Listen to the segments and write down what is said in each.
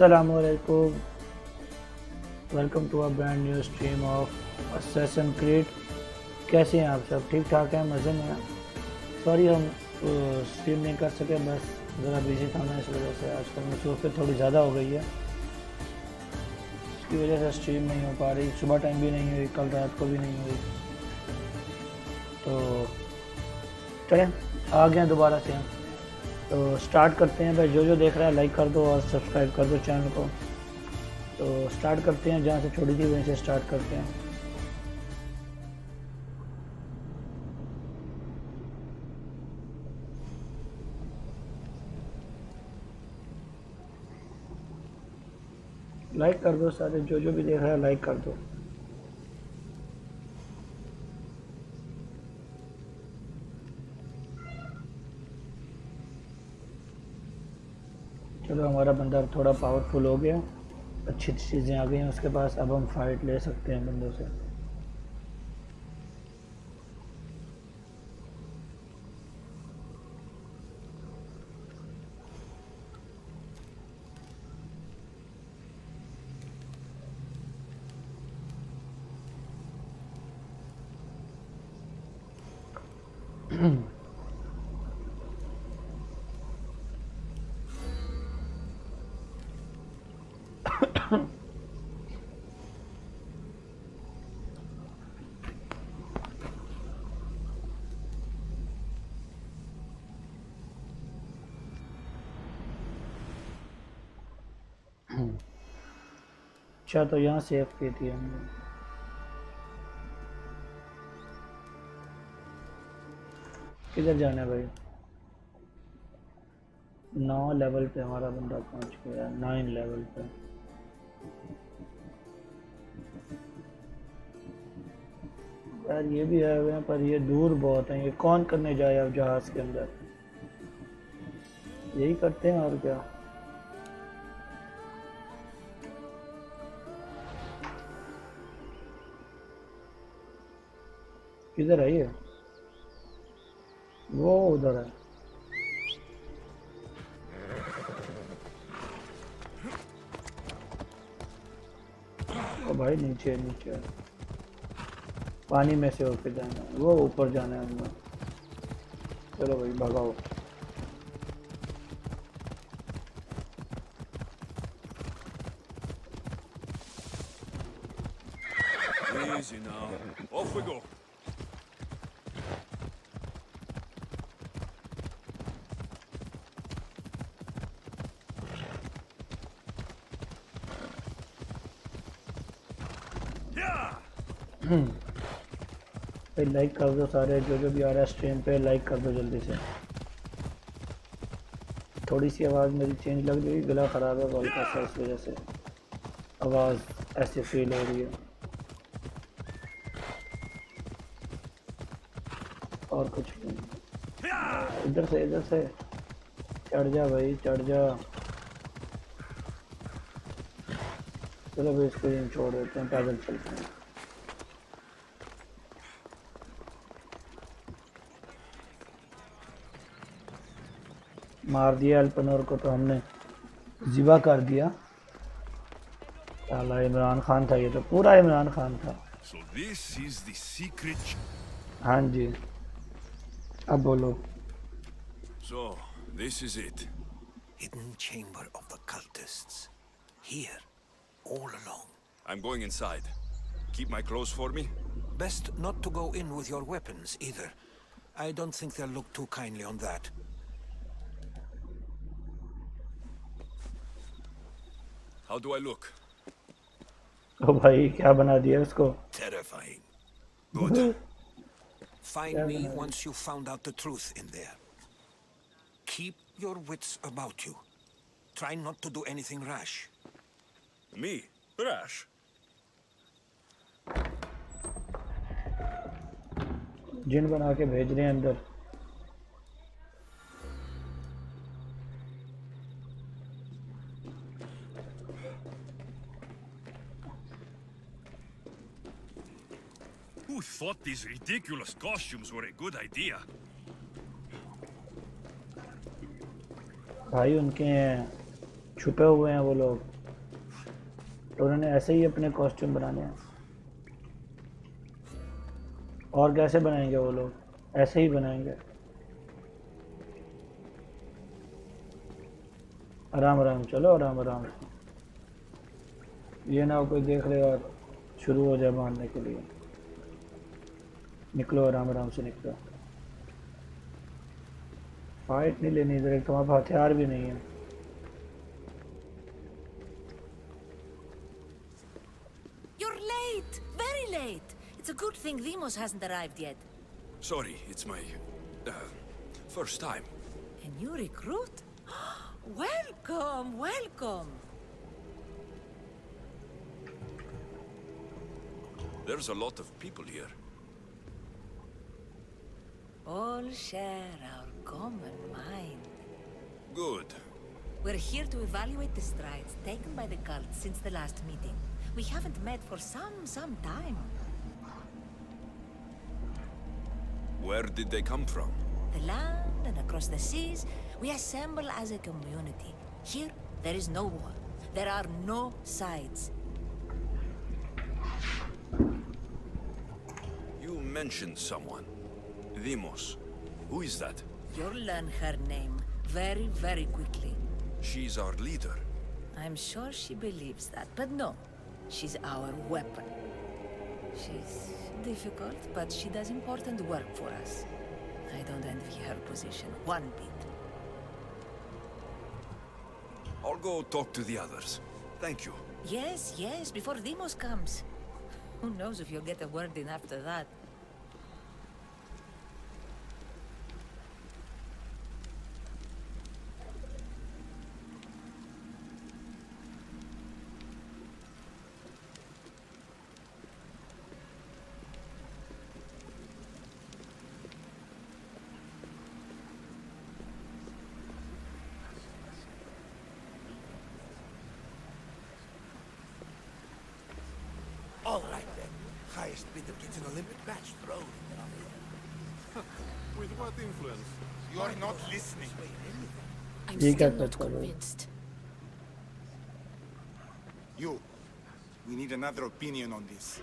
Assalamualaikum. Welcome to a brand new stream of Assassin's Creed. कैसे हैं आप सब? ठीक ठाक हैं, मज़े में हैं? सॉरी हम स्ट्रीम नहीं कर सके, बस ज़रा बिजी था मैं, इस वजह से आजकल मसरूफियत थोड़ी ज़्यादा हो गई है, इसकी वजह से स्ट्रीम नहीं हो पा रही। सुबह टाइम भी नहीं हुई, कल रात को भी नहीं हुई, तो चलें आ गए दोबारा से हम। तो स्टार्ट करते हैं भाई। जो देख रहा है लाइक कर दो और सब्सक्राइब कर दो चैनल को। तो स्टार्ट करते हैं, जहाँ से छोड़ी थी वहीं से स्टार्ट करते हैं। लाइक कर दो सारे, जो भी देख रहा है लाइक कर दो। चलो हमारा बंदा थोड़ा पावरफुल हो गया, अच्छी चीज़ें आ गई हैं उसके पास, अब हम फाइट ले सकते हैं बंदों से। अच्छा, तो यहाँ सेव की थी हमने। किधर जाना है भाई? 9 लेवल पे हमारा बंदा पहुँच गया, 9 लेवल पे। यार ये भी आए हुए हैं पर ये दूर बहुत हैं, ये कौन करने जाए अब जहाज़ के अंदर? यही करते हैं और क्या। किधर है ये? वो उधर है। ओ भाई नीचे नीचे पानी में से होके जाना है, वो ऊपर जाना है हमने। चलो भाई भगाओ। Easy now. Off we go. भाई लाइक कर दो सारे, जो भी आ रहा है स्ट्रीम पे लाइक कर दो जल्दी से। थोड़ी सी आवाज़ मेरी चेंज लग रही है, गला ख़राब है हल्का सा, इस वजह से आवाज़ ऐसे फील हो रही है। और कुछ नहीं, इधर से चढ़ जा भाई, चढ़ जा। चलो भाई इसको छोड़ देते हैं, पैदल चलते हैं। मार दिया अल्पनोर को तो हमने, ज़िबा कर दिया। साला इमरान खान था, ये तो पूरा इमरान खान था। So this is the secret. हाँ जी, अब बोलो। So this is it. Hidden chamber of the cultists. Here, all along. I'm going inside. Keep my clothes for me. Best not to go in with your weapons either. I don't think they'll look too kindly on that. How do I look? ओ भाई क्या बना दिया उसको? Terrifying. Good. Find me once you've found out the truth in there. Keep your wits about you. Try not to do anything rash. Me? Rash? जिन बना के भेज रहे हैं अंदर। Who thought these ridiculous costumes were a good idea? भाई उनके छुपे हुए हैं वो लोग। तो उन्होंने ऐसे ही अपने कॉस्ट्यूम बनाने हैं। और कैसे बनाएंगे वो लोग? ऐसे ही बनाएंगे, आराम आराम चलो, आराम आराम से। ये ना हो कोई देख रहे और शुरू हो जाए मारने के लिए। निकलो, आराम आराम से निकलो। फाइट नहीं लेनी इधर, एक तुम्हारे पास हथियार भी नहीं है। You're late! Very late! It's a good thing Demos hasn't arrived yet. Sorry, it's my first time. A new recruit? Welcome, welcome! There's a lot of people here. All share our common mind. Good. We're here to evaluate the strides taken by the cult since the last meeting. We haven't met for some time. Where did they come from? The land and across the seas, we assemble as a community. Here, there is no war. There are no sides. You mentioned someone. Demos. Who is that? You'll learn her name very, very quickly. She's our leader. I'm sure she believes that, but no. She's our weapon. She's difficult, but she does important work for us. I don't envy her position one bit. I'll go talk to the others. Thank you. Yes, yes, before Demos comes. Who knows if you'll get a word in after that. All right then. Highest bidder gets an Olympic badge thrown. With what influence? You're not listening. I'm You still got not that covered. convinced. You, we need another opinion on this.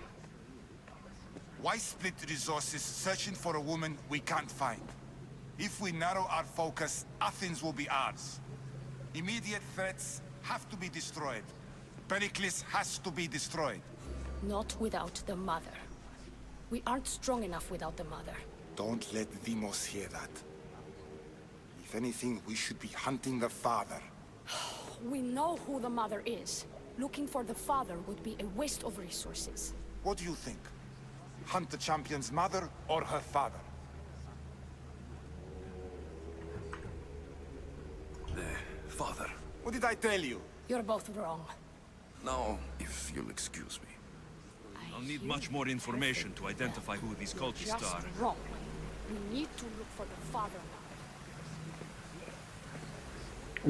Why split resources searching for a woman we can't find? If we narrow our focus, Athens will be ours. Immediate threats have to be destroyed. Pericles has to be destroyed. Not without the mother. We aren't strong enough without the mother. Don't let Demos hear that. If anything, we should be hunting the father. We know who the mother is. Looking for the father would be a waste of resources. What do you think? Hunt the champion's mother or her father? The father. What did I tell you? You're both wrong. Now, if you'll excuse me. I I'll need hear much you more information to identify who these You're cultists just are. wrong. We need to look for the father now.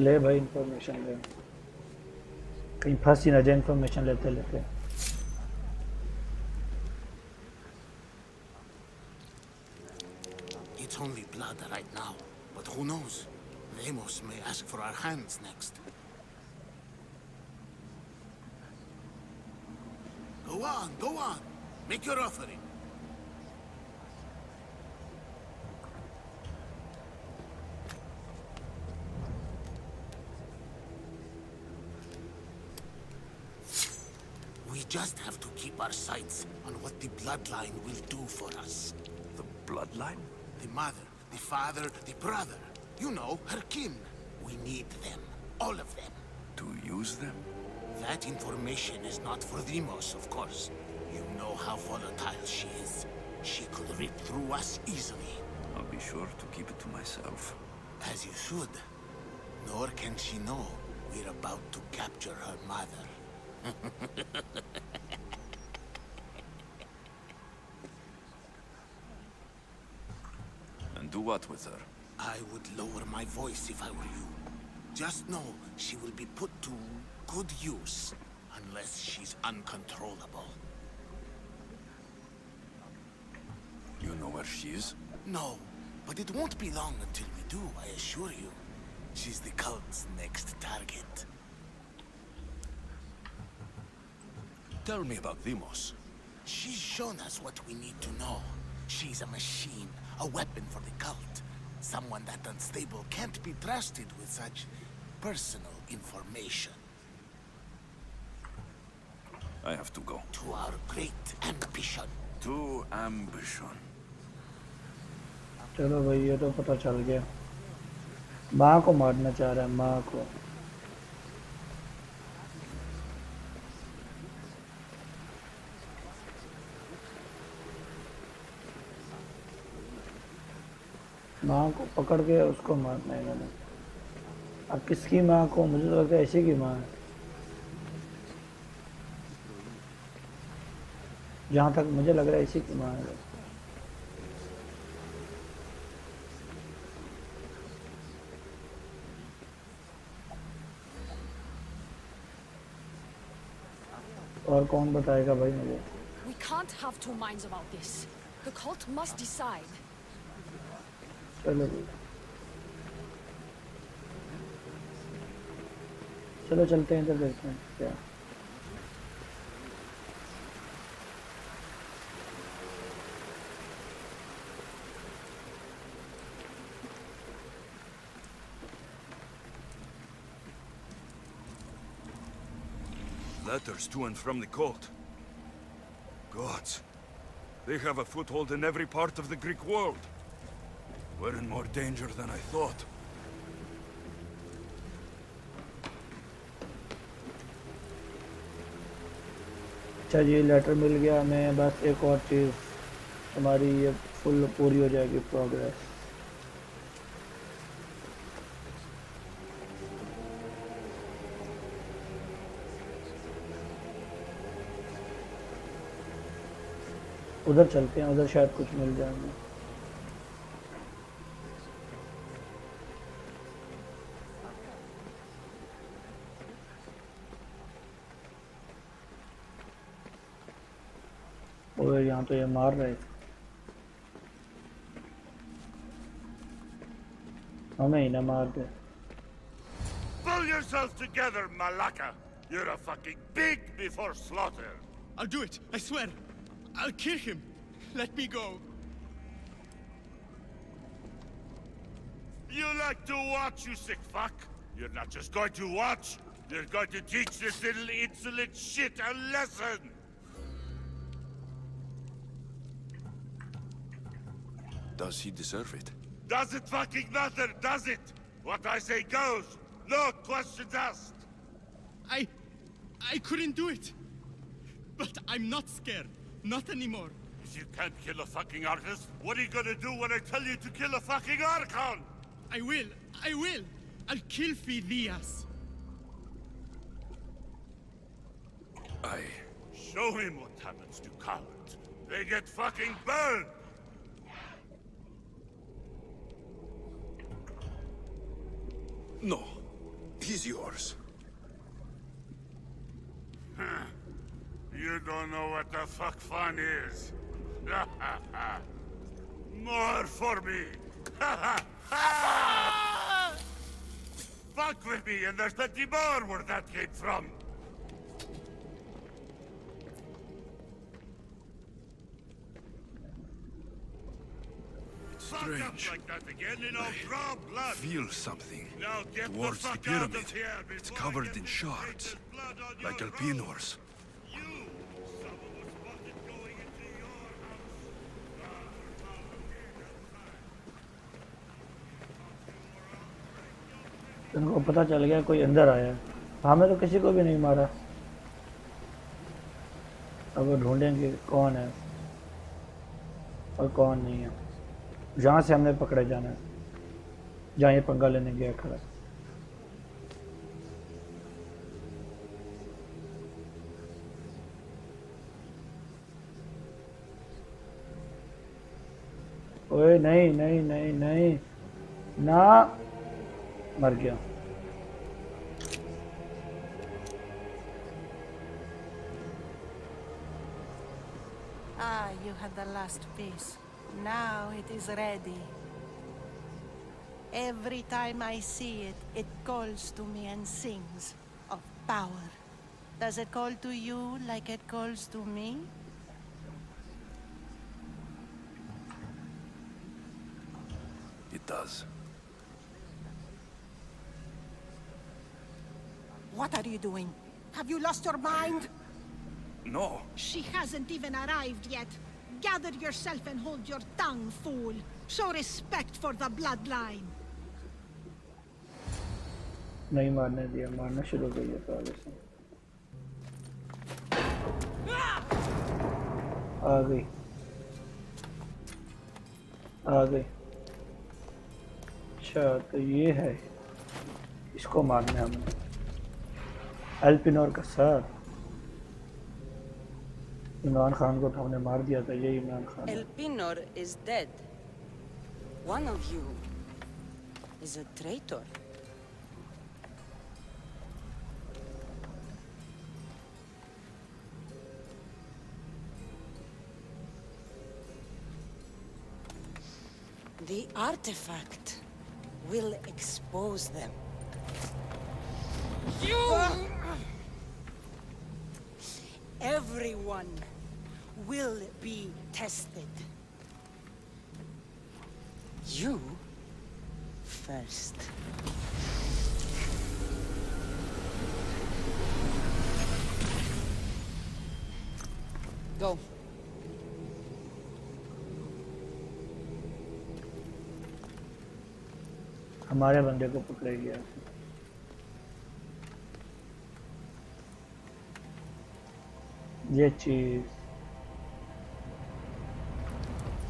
ले भाई information ले, कहीं फंसी ना जाए information लेते लेते। It's only blood right now, but who knows? Demos may ask for our hands next. Go on, go on. Make your offering. We just have to keep our sights on what the bloodline will do for us. The bloodline? The mother, the father, the brother. You know, her kin. We need them. All of them. To use them? That information is not for Demos, of course. You know how volatile she is. She could rip through us easily. I'll be sure to keep it to myself. As you should. Nor can she know we're about to capture her mother. And do what with her? I would lower my voice if I were you. Just know she will be put to good use, unless she's uncontrollable. You know where she is? No, but it won't be long until we do, I assure you. She's the cult's next target. Tell me about Demos. She's shown us what we need to know. She's a machine, a weapon for the cult. Someone that unstable can't be trusted with such personal information. I have to go. To our great ambition. To ambition. चलो भाई ये तो पता चल गया माँ को मारना चाह रहा है माँ को माँ को पकड़ के उसको मारना है इन्होंने अब किसकी माँ को मुझे तो लगता है ऐसी की माँ है जहाँ तक मुझे लग रहा है इसी की माँ है और कौन बताएगा भाई मुझे We can't have two minds about this. The cult must decide. चलो भाई चलो चलते हैं इधर देखते हैं क्या Letters to and from the cult. Gods. They have a foothold in every part of the Greek world. We're in more danger than I thought. अच्छा जी लेटर मिल गया हमें बस एक और चीज़ हमारी ये फुल पूरी हो जाएगी प्रोग्रेस उधर चलते हैं उधर शायद कुछ मिल जाएगा और यहाँ तो ये मार रहे हमें ही ना मार दे Pull yourself together, Malaka! You're a fucking pig before slaughter! I'll do it, I swear. I'll kill him. Let me go. You like to watch, you sick fuck? You're not just going to watch, you're going to teach this little insolent shit a lesson! Does he deserve it? Does it fucking matter, does it? What I say goes, no questions asked! I couldn't do it. But I'm not scared. Not anymore. If you can't kill a fucking artist, what are you gonna do when I tell you to kill a fucking Archon? I will. I'll kill Phidias. Show him what happens to cowards. They get fucking burned! No. He's yours. You don't know what the fuck fun is. More for me. Fuck with me and there's plenty more where that came from. It's Fuck up strange. like that again and I'll draw blood. Feel something. Now get Towards the the fuck out pyramid. of here It's before I covered get in this shards. hated blood on Like your Alpinors. You! Someone was spotted going into your उनको पता चल गया कोई अंदर आया है हमें तो किसी को भी नहीं मारा अब वो ढूंढेंगे कौन है और कौन नहीं है जहाँ से हमने पकड़े जाना है जहाँ ये पंगा लेने गया खड़ा ओए नहीं नहीं नहीं नहीं ना मर गया Ah, you had the last piece. Now it is ready. Every time I see it, it calls to me and sings of power Does it call to you like it calls to me? It does. What are you doing? Have you lost your mind? No. She hasn't even arrived yet. Gather yourself and hold your tongue, fool. Show respect for the bloodline. नहीं मारने दिया, मारना शुरू कर दिया तो आगे से आ गई अच्छा तो ये है, इसको मारना है हमने। एल्पिनोर का सर, इमरान खान को तो हमने मार दिया था, ये इमरान खान है। Elpinor is dead. One of you is a traitor. The artifact will expose them. You! Everyone will be tested. You first. Go. हमारे बंदे को पकड़े गया। ये चीज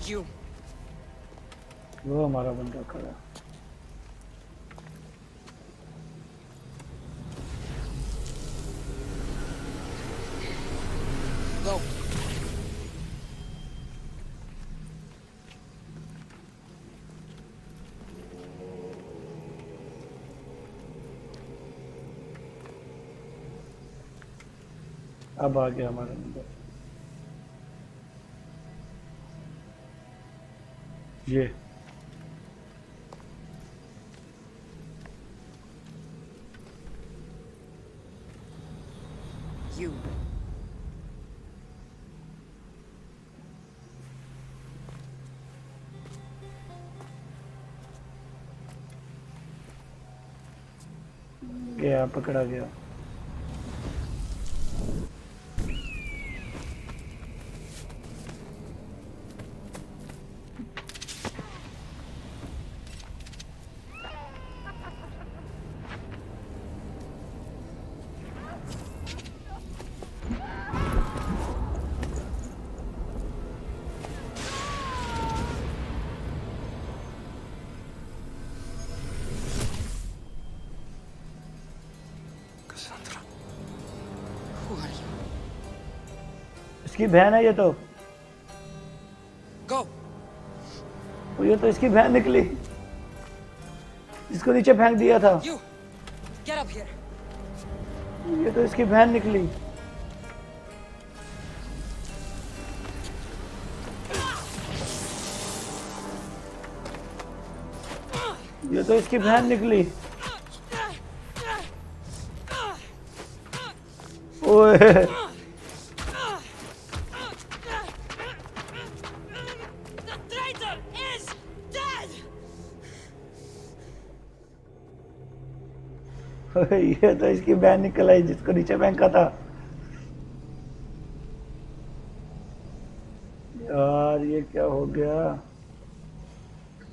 You. वो हमारा बंदा खड़ा। Go. अब आ गया हमारा बंदा। ये You. गया, पकड़ा गया। Who are you? इसकी बहन है ये तो। Go. ये तो इसकी बहन निकली, जिसको नीचे फेंक दिया था। You. Get up here. ये तो इसकी बहन निकली। ये तो इसकी बहन निकली। ओए The traitor is dead! ये तो इसकी बहन निकल आई, जिसको नीचे फेंका था। यार ये क्या हो गया,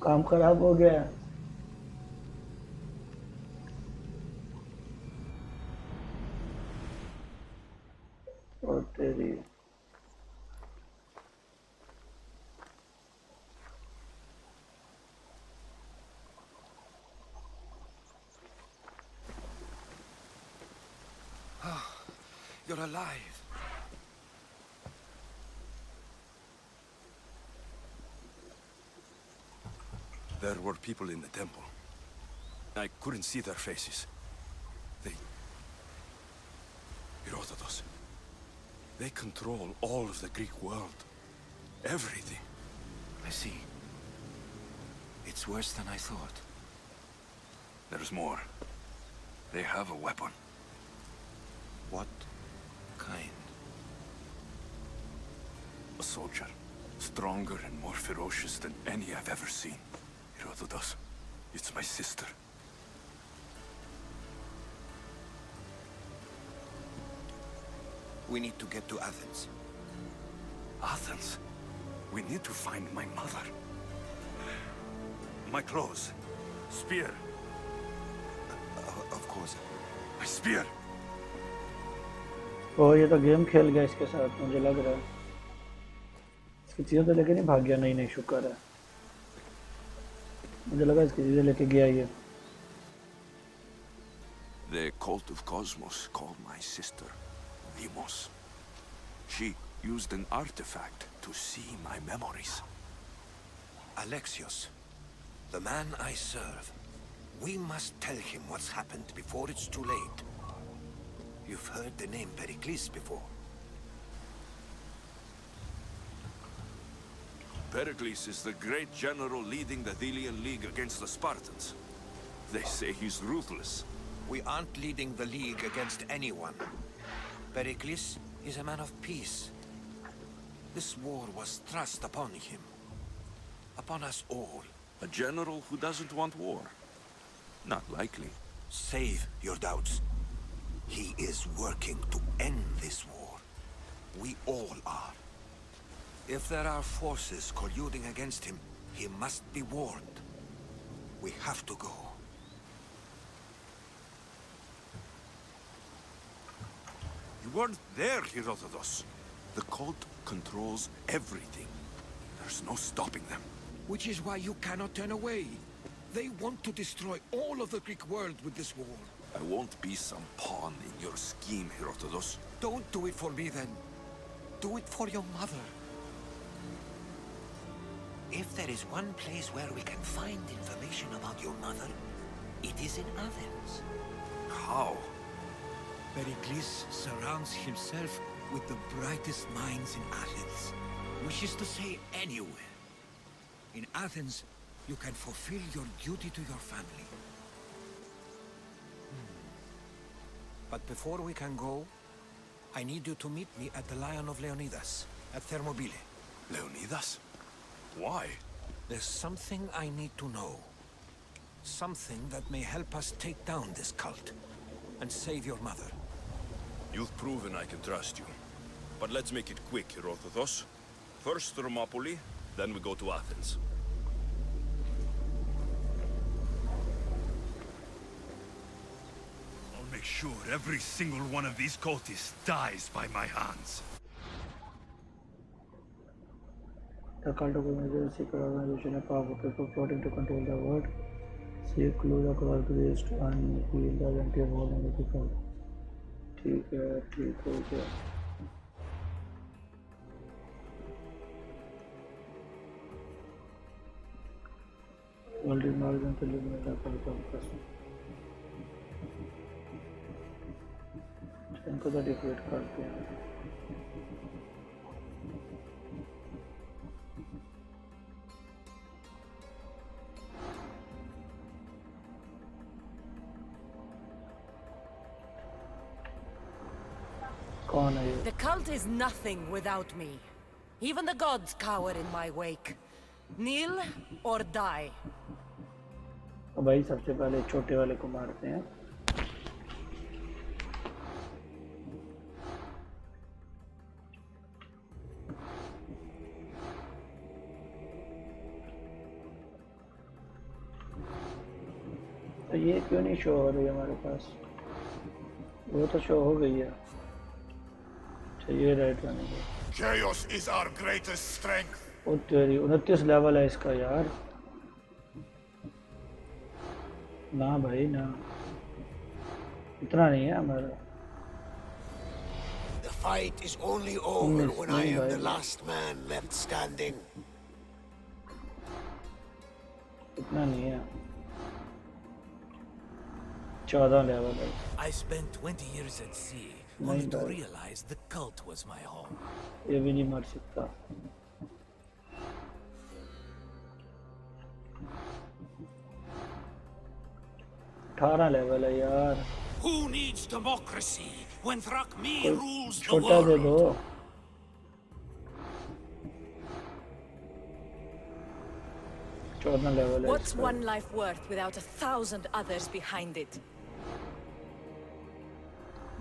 काम खराब हो गया। ओ तेरी, You're alive. There were people in the temple. I couldn't see their faces. They... Herodotus. They control all of the Greek world. Everything. I see. It's worse than I thought. There's more. They have a weapon. What kind. A soldier. Stronger and more ferocious than any I've ever seen. Herodotus. It's my sister. We need to get to Athens. Athens? We need to find my mother. My clothes. Spear. Of course. My spear! ओ ये तो game खेल गया इसके साथ, मुझे लग रहा है इसकी चीज़ें तो लेके नहीं भाग गया। नहीं शुक्र है, मुझे लगा इसकी चीज़ें लेके गया ये। The cult of Cosmos called my sister Limos. She used an artifact to see my memories. Alexios, the man I serve. We must tell him what's happened before it's too late. You've heard the name Pericles before. Pericles is the great general leading the Delian League against the Spartans. They say he's ruthless. We aren't leading the League against anyone. Pericles is a man of peace. This war was thrust upon him. Upon us all. A general who doesn't want war? Not likely. Save your doubts. He is working to end this war. We all are. If there are forces colluding against him, he must be warned. We have to go. You weren't there, Herodotus. The cult controls everything. There's no stopping them. Which is why you cannot turn away. They want to destroy all of the Greek world with this war. I won't be some pawn in your scheme, Herodotus. Don't do it for me, then. Do it for your mother. If there is one place where we can find information about your mother, it is in Athens. How? Pericles surrounds himself with the brightest minds in Athens. Which is to say, anywhere. In Athens, you can fulfill your duty to your family. But before we can go, I need you to meet me at the Lion of Leonidas, at Thermopylae. Leonidas? Why? There's something I need to know. Something that may help us take down this cult and save your mother. You've proven I can trust you. But let's make it quick, Herodotus. First Thermopylae, then we go to Athens. I'll make sure every single one of these cultists dies by my hands. The cult of a secret organization, a powerful people plotting to control the world. Seek clues across the east and heal the entire world and the cult. ठीक हो गया। World is not going to eliminate the cult of person. इनको तो defeat करते हैं। The cult is nothing without me. Even the gods cower in my wake. Kneel or die. भाई सबसे पहले छोटे वाले को मारते हैं। तो ये क्यों नहीं शो हो रही हमारे पास? वो तो शो हो गई है। ये राइट वाले को। Chaos is our greatest strength. ओ तेरी 29 लेवल है इसका यार। ना भाई ना, इतना नहीं है हमारा। The fight is only over when I am the last man left standing. इतना नहीं है। 14 लेवल है। I spent 20 years at sea, only to realize the cult was my home. ये भी नहीं मर सकता। लेवल है यार। Who needs democracy when Thrakmi rules the छोटा दे दो। world. level है What's इसका। one life worth without 1,000 others behind it?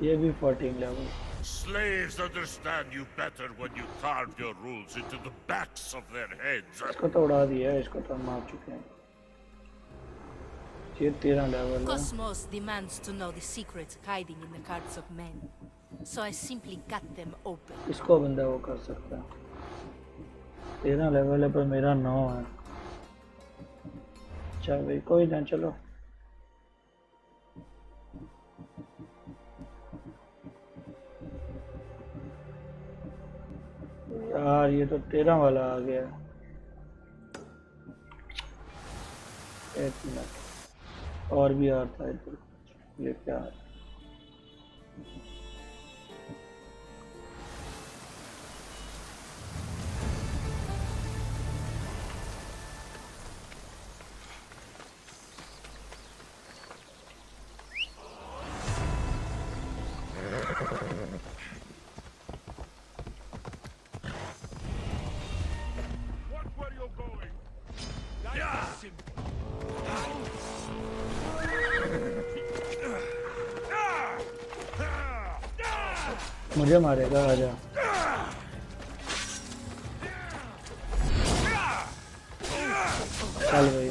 ये भी 14 level। Slaves understand you better when you carve your rules into the backs of their heads. इसको तो उड़ा दिया है, इसको तो हम मार चुके हैं। ये 13 level है। Cosmos demands to know the secrets hiding in the hearts of men, so I simply cut them open. इसको बंदा वो कर सकता है। 13 level है पर मेरा 9 है। अच्छा भाई कोई ना, चलो यार ये तो 13 वाला आ गया। एक मिनट और भी आता है इधर, ये क्या है? मुझे मारेगा, आजा। चल भाई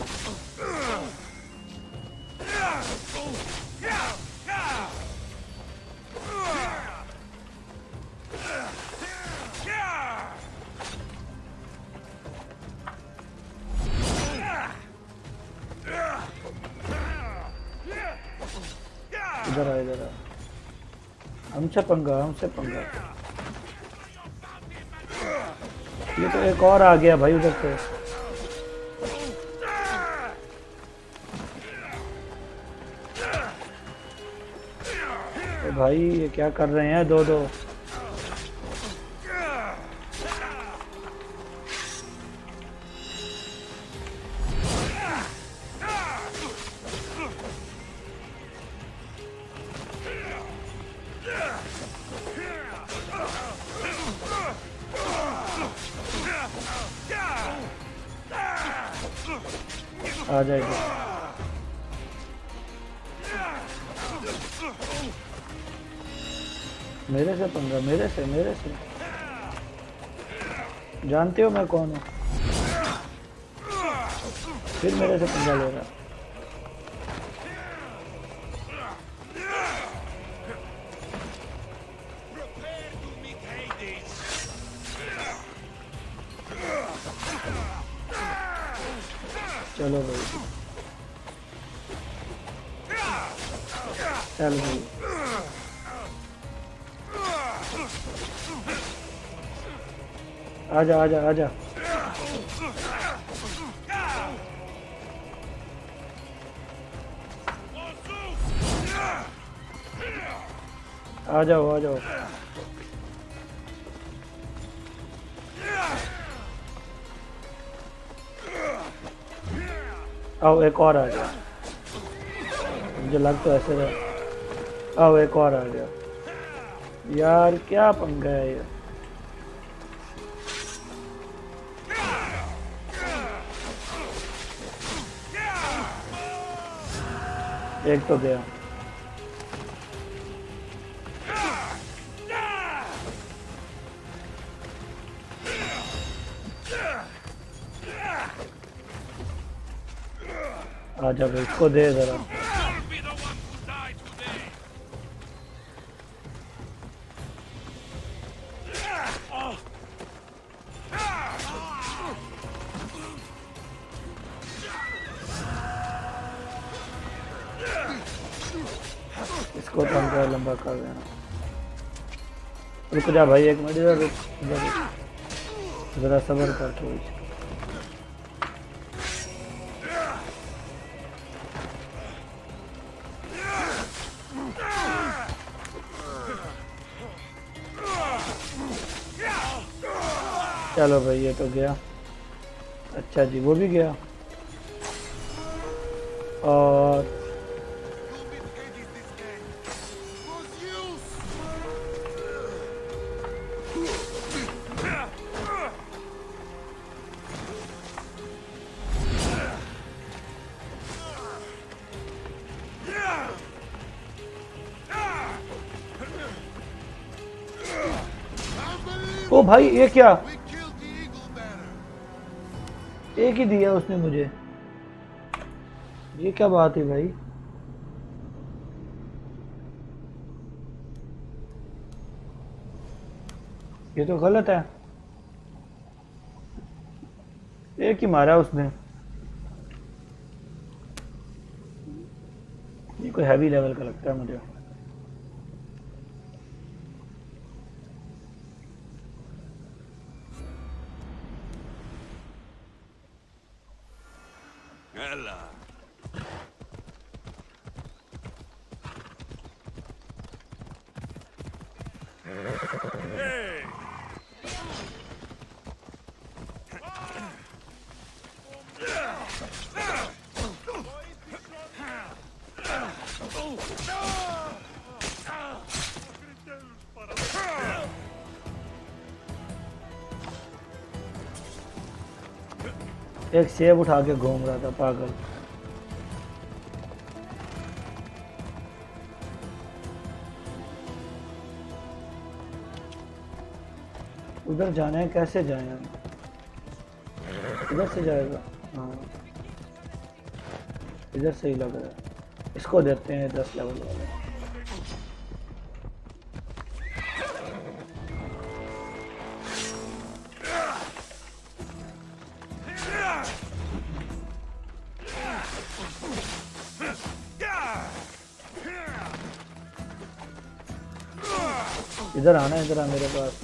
इधर आ, इधर आ। हमसे पंगा, हमसे पंगा। ये तो एक और आ गया भाई उधर से। तो भाई ये क्या कर रहे हैं दो दो? आ जाएगी। मेरे से पंगा, मेरे से जानते हो मैं कौन हूँ? फिर मेरे से पंगा ले रहा। चलो भाई, चल भाई। आजा आजा आजा। आ जाओ आ जाओ। आओ एक और आ गया। मुझे लग तो ऐसे रहा। आओ एक और आ गया। यार क्या पंगा है ये। एक तो गया। आजा भाई, इसको दे जरा। इसको पंखा लंबा कर देना। रुक जा भाई, एक मिनट इधर रुक, जरा सब्र कर थोड़ी। चलो भाई ये तो गया। अच्छा जी वो भी गया। और ओ भाई ये क्या, एक ही दिया उसने मुझे, ये क्या बात है भाई। ये तो गलत है, एक ही मारा उसने। ये कोई हैवी लेवल का लगता है मुझे। एक सेब उठा के घूम रहा था पागल। उधर जाना है, कैसे जाए हम? इधर से जाएगा, हाँ इधर से ही लग रहा है। इसको देते हैं 10 लेवल वाले। इधर आना, इधर आ मेरे पास।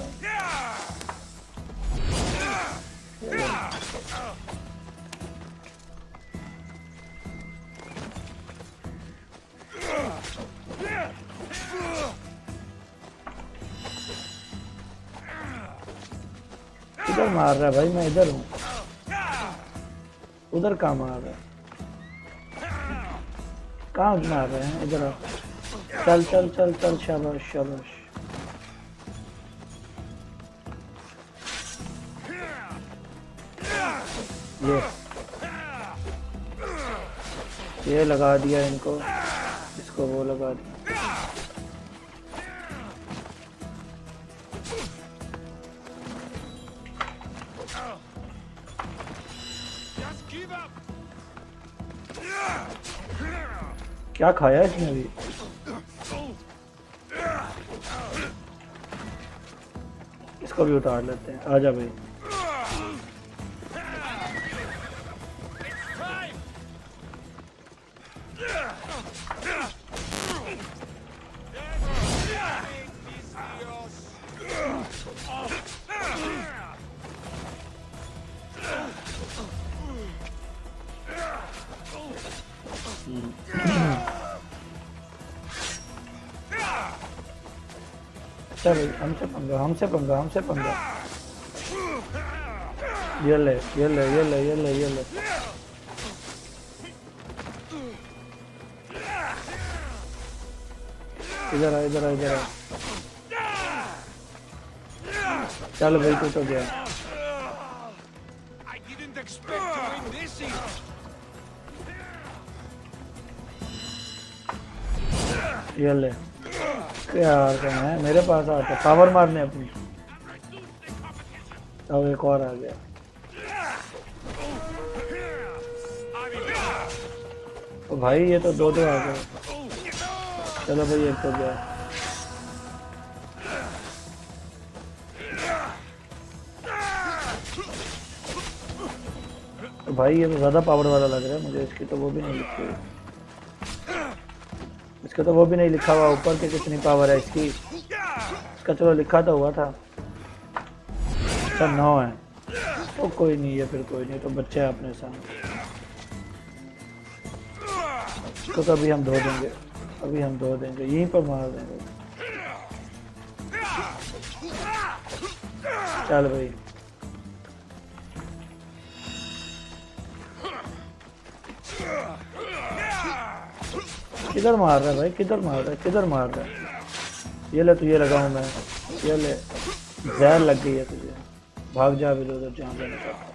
इधर मार रहा है भाई, मैं इधर हूँ, उधर कहाँ मार रहा है? कहाँ मार रहे हैं? इधर आओ, चल चल चल चल, शाबाश शाबाश। ये लगा दिया इनको, इसको वो लगा दिया। क्या खाया इसने अभी? इसको भी उतार लेते हैं, आजा भाई। भाई हमसे पंगा, हमसे पंगा, हमसे पंगा। ये ले ये ले ये ले ये ले ये ले। इधर आ इधर आ इधर आ। चल भाई कुछ हो गया। ये ले क्या करना है, मेरे पास आता पावर मारने अपनी। अब एक और आ गया। तो भाई ये तो दो दो आ गए। चलो भाई एक तो गया। तो भाई ये तो ज्यादा पावर वाला लग रहा है मुझे। इसकी तो वो भी नहीं लिखी हुई, इसका तो वो भी नहीं लिखा हुआ ऊपर के कितनी पावर है इसकी। इसका चलो लिखा तो हुआ था। अच्छा 9 है तो कोई नहीं है, फिर कोई नहीं, तो बच्चे हैं अपने साथ। इसको तो अभी हम धो देंगे, अभी हम धो देंगे, यहीं पर मार देंगे। चल भाई किधर मार रहा है भाई, किधर मार रहा है, किधर मार रहा है? ये ले तो ये लगाऊं मैं, ये ले जहर लग गई है तुझे, भाग जा भी उधर जहाँ जाना चाहता।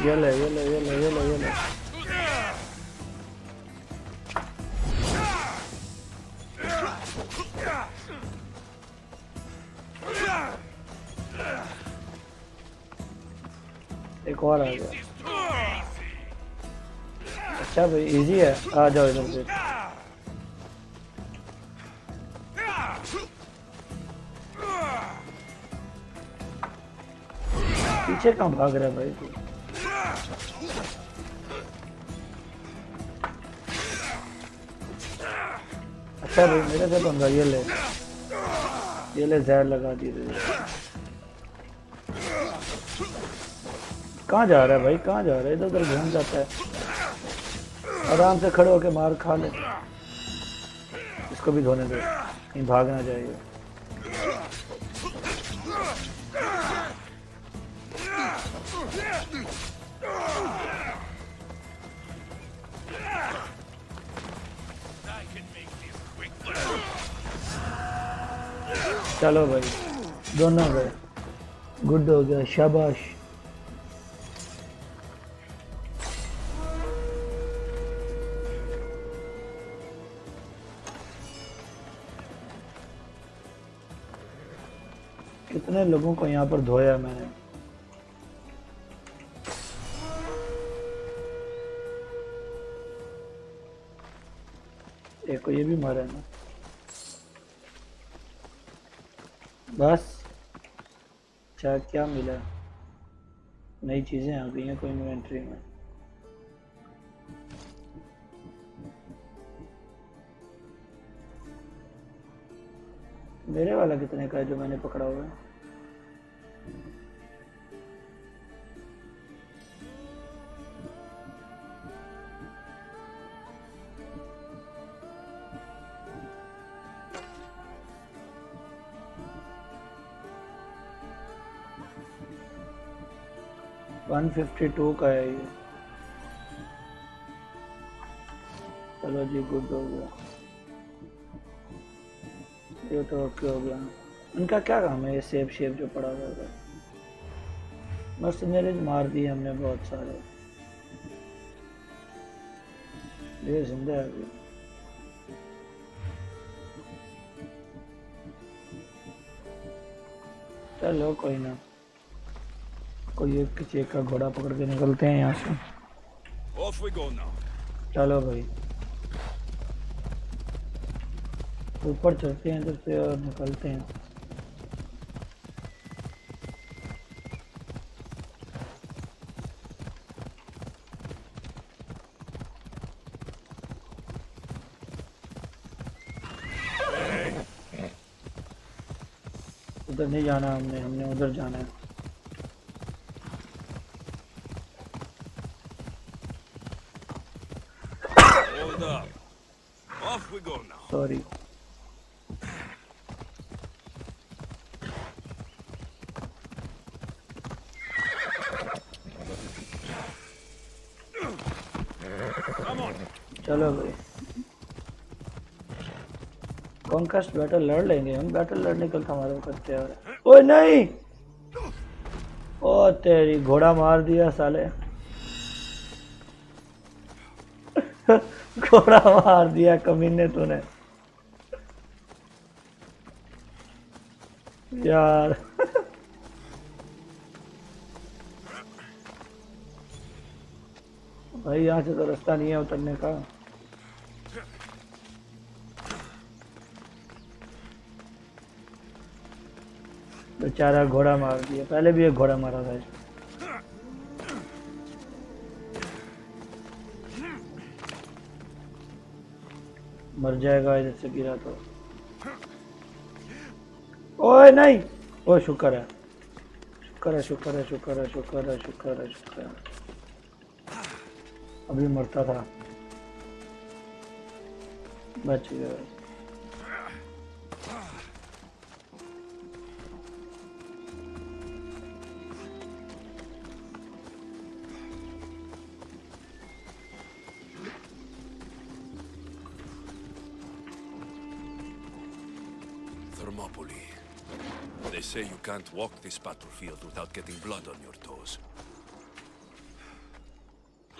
ये ले ये ले ये ले ये ले ये ले। एक और आ गया। अच्छा भाई इजी है, आ जाओ इधर से। पीछे कहाँ भाग रहा है भाई तू? अच्छा भाई मेरे से पंगा, ये ले जहर लगा दी। कहाँ जा रहा है भाई, कहाँ जा रहा है? इधर उधर घूम जाता है। आराम से खड़े होके मार खा ले। इसको भी धोने दो, कहीं भाग ना जाएगा। चलो भाई दोनों गए, गुड हो गया, शाबाश। कितने लोगों को यहाँ पर धोया मैंने। एक को ये भी मारा है ना। बस अच्छा क्या मिला? नई चीजें आ गई हैं कोई इन्वेंट्री में। मेरे वाला कितने का है जो मैंने पकड़ा हुआ है? $152 का है ये। चलो जी गुड हो गया, ये तो ओके हो गया। इनका क्या काम है ये सेब शेप जो पड़ा हुआ है? मर्सनरीज मार दिए हमने बहुत सारे। ये जिंदा है अभी। चलो कोई ना, कोई एक किसी एक का घोड़ा पकड़ के निकलते हैं यहाँ से। Off we go now. चलो भाई ऊपर चढ़ते हैं इधर से और निकलते हैं। उधर नहीं जाना हमने उधर जाना है। Hold up. Off we go now. Sorry. चलो भाई कॉन्क्वेस्ट बैटल लड़ लेंगे हम। बैटल लड़ने के लिए हमारे वक्त तैयार है। ओए नहीं, ओ तेरी घोड़ा मार दिया साले। घोड़ा मार दिया कमीने तूने यार। भाई यहाँ से तो रास्ता नहीं है उतरने का। बेचारा घोड़ा मार दिया, पहले भी एक घोड़ा मारा था। मर जाएगा इधर से गिरा तो। ओए नहीं, ओ शुक्र है शुक्र है शुक्र है शुक्र है शुक्र है शुक्र है शुक्र है। अभी मरता था, बच गया। Thermopylae. They say you can't walk this battlefield without getting blood on your toes.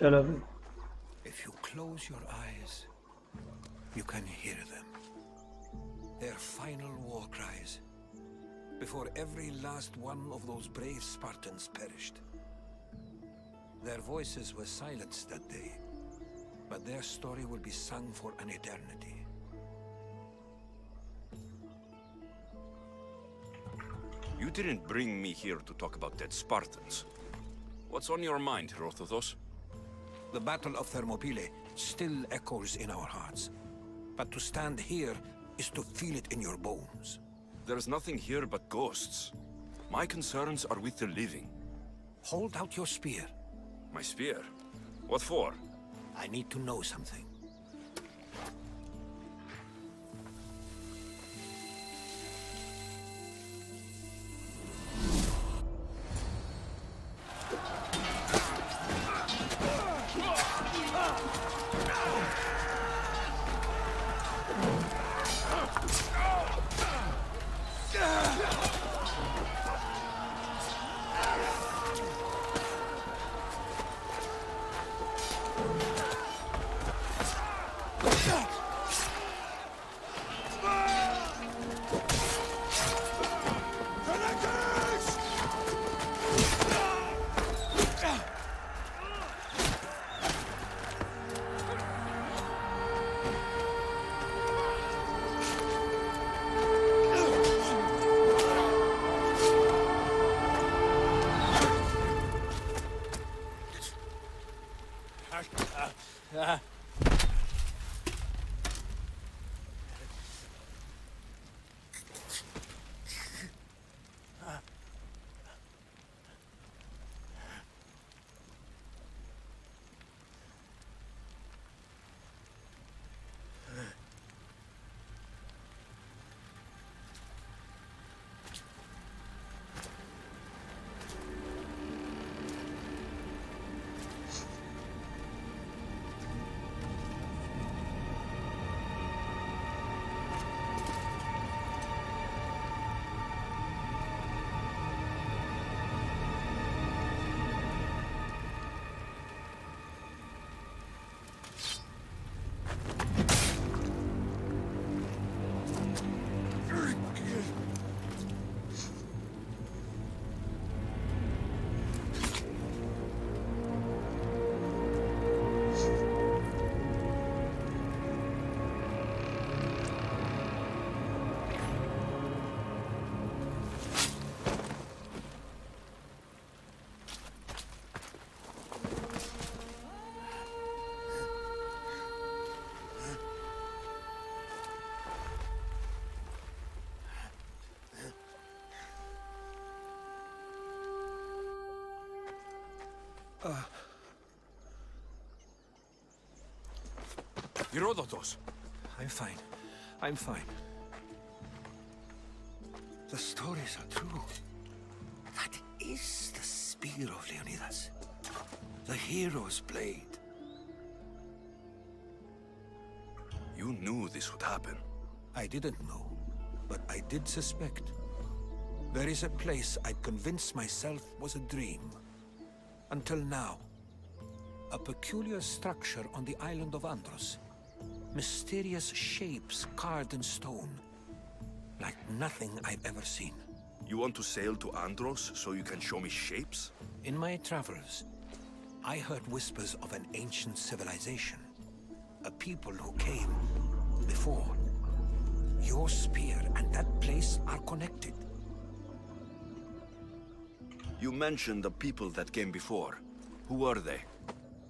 चलो फिर If you close your eyes, you can hear them. Their final war cries, before every last one of those brave Spartans perished. Their voices were silenced that day, but their story will be sung for an eternity. You didn't bring me here to talk about dead Spartans. What's on your mind, Herodotus? The Battle of Thermopylae still echoes in our hearts. But to stand here is to feel it in your bones. There's nothing here but ghosts. My concerns are with the living. Hold out your spear. My spear? What for? I need to know something. Herodotus! I'm fine. I'm fine. The stories are true. That is the spear of Leonidas. The hero's blade. You knew this would happen. I didn't know, but I did suspect. There is a place I'd convinced myself was a dream. Until now. A peculiar structure on the island of Andros. Mysterious shapes carved in stone. Like nothing I've ever seen. You want to sail to Andros so you can show me shapes? In my travels, I heard whispers of an ancient civilization. A people who came before. Your spear and that place are connected. You mentioned the people that came before. Who were they?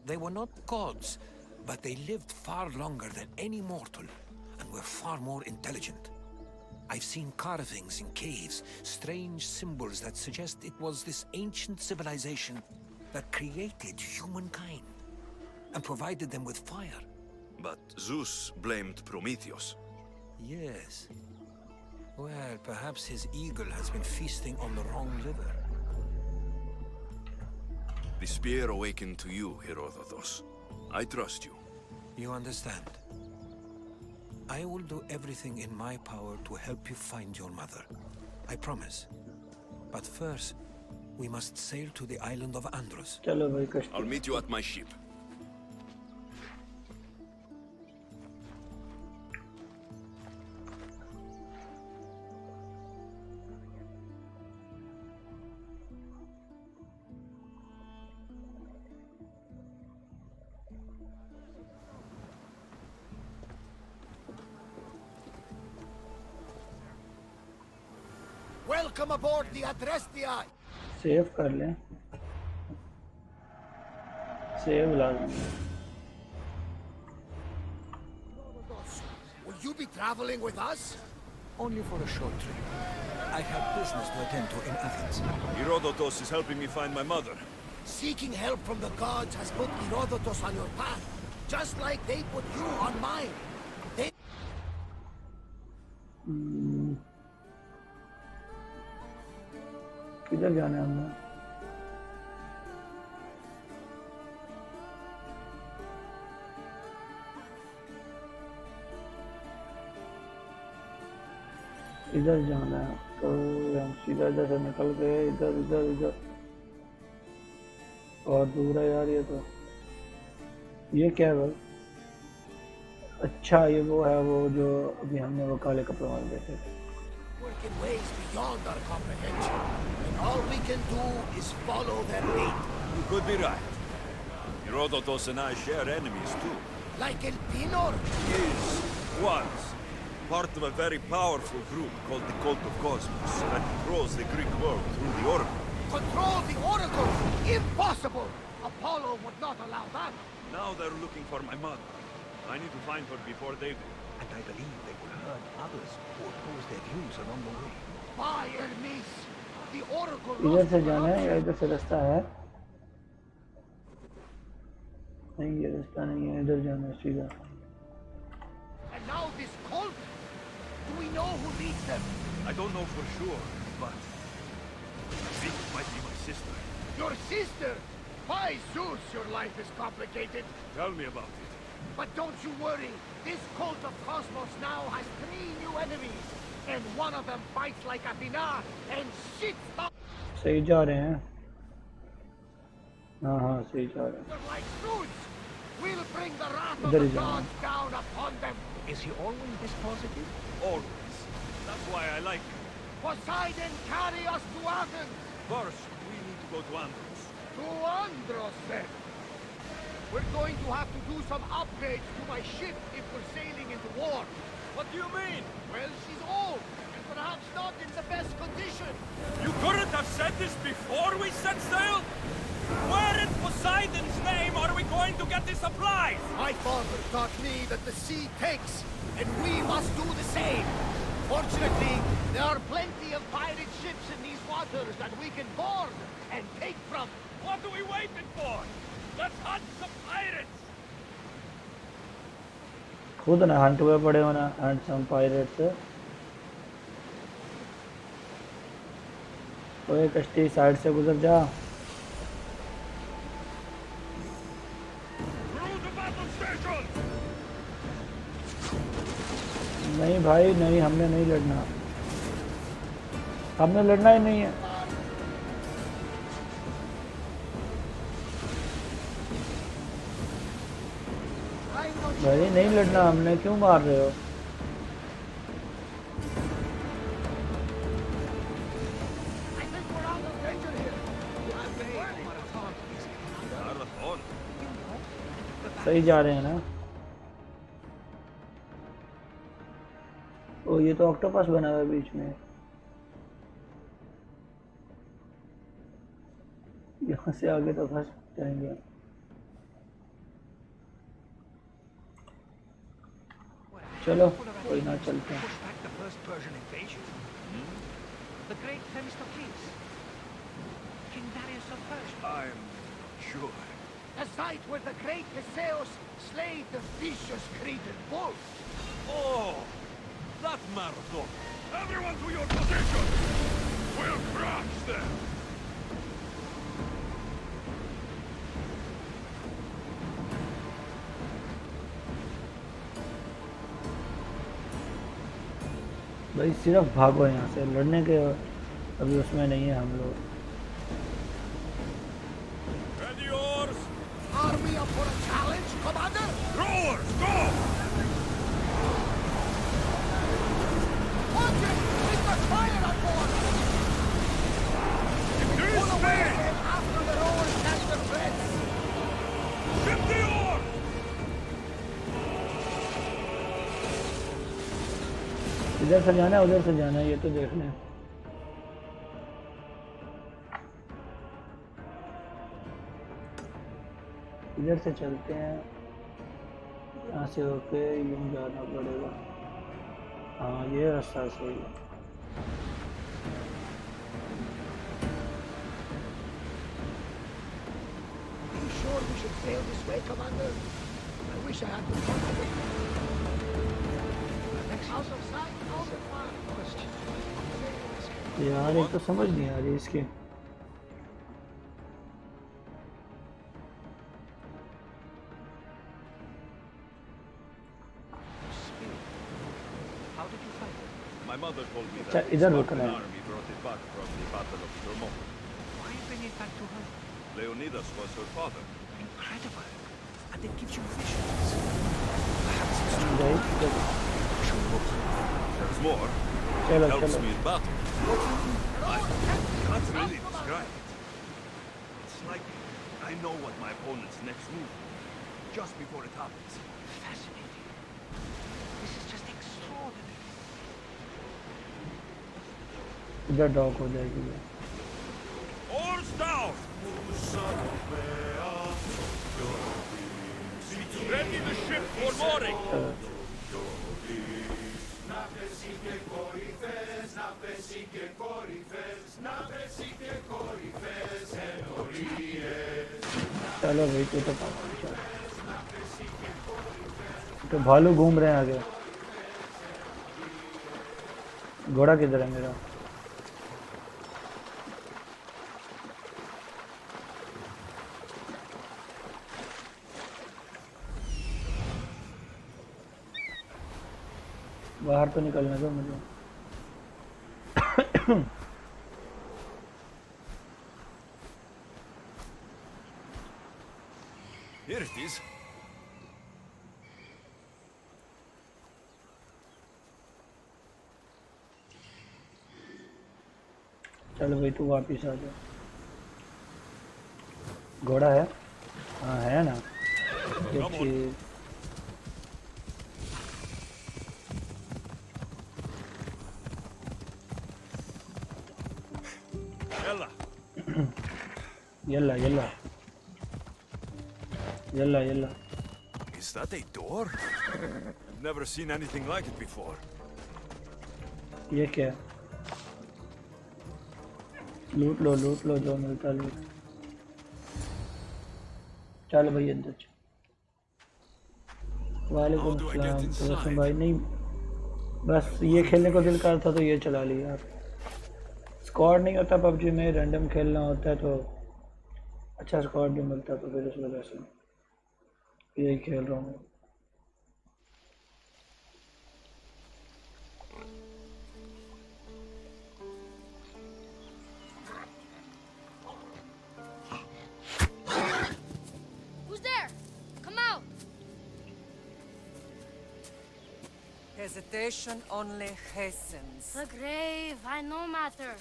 They were not gods, but they lived far longer than any mortal, and were far more intelligent. I've seen carvings in caves, strange symbols that suggest it was this ancient civilization that created humankind, and provided them with fire. But Zeus blamed Prometheus. Yes. Well, perhaps his eagle has been feasting on the wrong liver. The spear awakened to you, Herodotus. I trust you. You understand? I will do everything in my power to help you find your mother. I promise. But first, we must sail to the island of Andros. चलो भाई कश्ती. I'll meet you at my ship. Welcome aboard the Adrestia. Save कर लें. Save लाजमी. Will you be traveling with us? Only for a short trip. I have business to attend to in Athens. Herodotus is helping me find my mother. Seeking help from the gods has put Herodotus on your path, just like they put you on mine. They... किधर जाना है हमने? इधर जाना है तो हम सीधा इधर से निकल गए. इधर इधर इधर और दूर है यार. ये तो ये क्या है? अच्छा ये वो है, वो जो अभी हमने वो काले कपड़ों वाले देखे थे. work in ways beyond our comprehension, and all we can do is follow their lead. You could be right. Herodotus and I share enemies too. Like El Pinor? Was. Part of a very powerful group called the Cult of Cosmos that controls the Greek world through the Oracle. Control the Oracle? Impossible! Apollo would not allow that. Now they're looking for my mother. I need to find her before they do. And I believe they will hurt others who oppose their views along the way. By Hermes, the Oracle... इधर से जाना है या इधर से रास्ता है? नहीं ये रास्ता नहीं है. इधर जाना है सीधा. And now this cult? Do we know who leads them? I don't know for sure, but I think it might be my sister. Your sister? By Zeus, your life is complicated. Tell me about it. But don't you worry. This cult of Cosmos now has 3 new enemies. And one of them fights like Athena and shits up. सही जा रहे हैं. हाँ सही जा रहे हैं. Like Zeus, we'll bring the wrath of the gods down upon them. Is he always this positive? Always. That's why I like him. Poseidon, carry us to Athens. First, we need to go to Andros. To Andros, then. We're going to have to do some upgrades to my ship if we're sailing into war. What do you mean? Well, she's old, and perhaps not in the best condition. You couldn't have said this before we set sail? Where in Poseidon's name are we going to get the supplies? My father taught me that the sea takes, and we must do the same. Fortunately, there are plenty of pirate ships in these waters that we can board and take from. What are we waiting for? Let's hunt some pirates! खुद ना Hunt हुए पड़े हो ना. Hunt सम pirates. ओए कश्ती side से गुजर जा. नहीं भाई नहीं, हमने नहीं लड़ना. हमने लड़ना ही नहीं है. भाई नहीं लड़ना हमने. क्यों मार रहे हो? सही जा रहे हैं ना. ओ ये तो ऑक्टोपस बना हुआ है बीच में. यहाँ से आगे तो फंस जाएंगे. चलो कोई ना चलते हैं. I'm sure. The site where the great Theseus slayed the vicious Cretan bull. Oh, that marathon. Everyone to your position. We'll crush them. भाई सिर्फ भागो यहाँ से, लड़ने के अभी उसमें नहीं है हम लोग। Ready yours! Are we up for a challenge, Commander? Rowers, go! Watch it! Keep the fire on board! Pull away again after the rowers catch the threads! Ship the oar! इधर से जाना है उधर से जाना है, ये तो देख लें। इधर से चलते हैं, यहाँ से होके यूं जाना पड़ेगा। हाँ ये रास्ता सही है। Are you sure we should sail this way, Commander? I wish I had the confidence. Out of sight, out of mind. यार ये तो समझ नहीं आ रही इसकी। How did you find it? My mother told me अच्छा, that the इधर Spartan रुकना है। army brought it back from the Battle of Vermont. Why bring it back to her? Leonidas was her father. Incredible. And it gives you visions. Perhaps it's true. Right. There's more. चलो It helps चलो। me in battle. I can't really describe it. It's like I know what my opponent's next move will be, just before it happens. Fascinating. This is just extraordinary. इधर dock हो जाएगी ये। Oars down! Ready the ship for mooring! चलो भाई तू तो तो भालू घूम रहे हैं आगे। घोड़ा किधर है मेरा? बाहर तो निकलने दो मुझे। Here it is. चलो भाई तू वापिस आ जा। घोड़ा है? हाँ है ना। देखिए yalla yalla yalla yalla. Is that a door? I've never seen anything like it before. ये क्या है? लूट लो जो मिलता लूट। चल भाई अंदर चल। वालेकुम सलाम। तो भाई नहीं बस ये खेलने को दिल कर था तो ये चला लिया यार। स्क्वाड नहीं होता पबजी में, रैंडम खेलना होता है तो अच्छा स्क्वाड भी मिलता, तो फिर इस वजह से यही खेल रहा हूँ। Who's there? Come out! Hesitation only hastens. The grave, I no matter.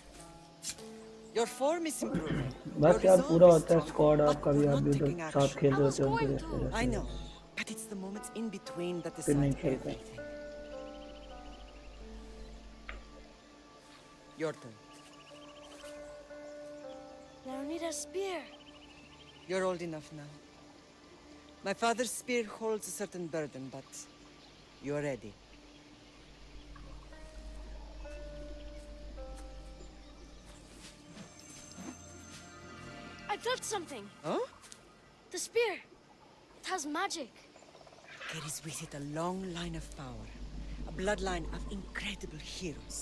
Your form is improving. बस यार पूरा होता है स्क्वाड आपका भी, आप भी तो साथ खेल रहे होते हो उनके जैसे। I know, but it's the moments in between that फिर नहीं decide खेलते। everything. Your turn. Leonidas' spear. You're old enough now. My father's spear holds a certain burden, but you're ready. I felt something. Huh? The spear. It has magic. Carries with it a long line of power. A bloodline of incredible heroes.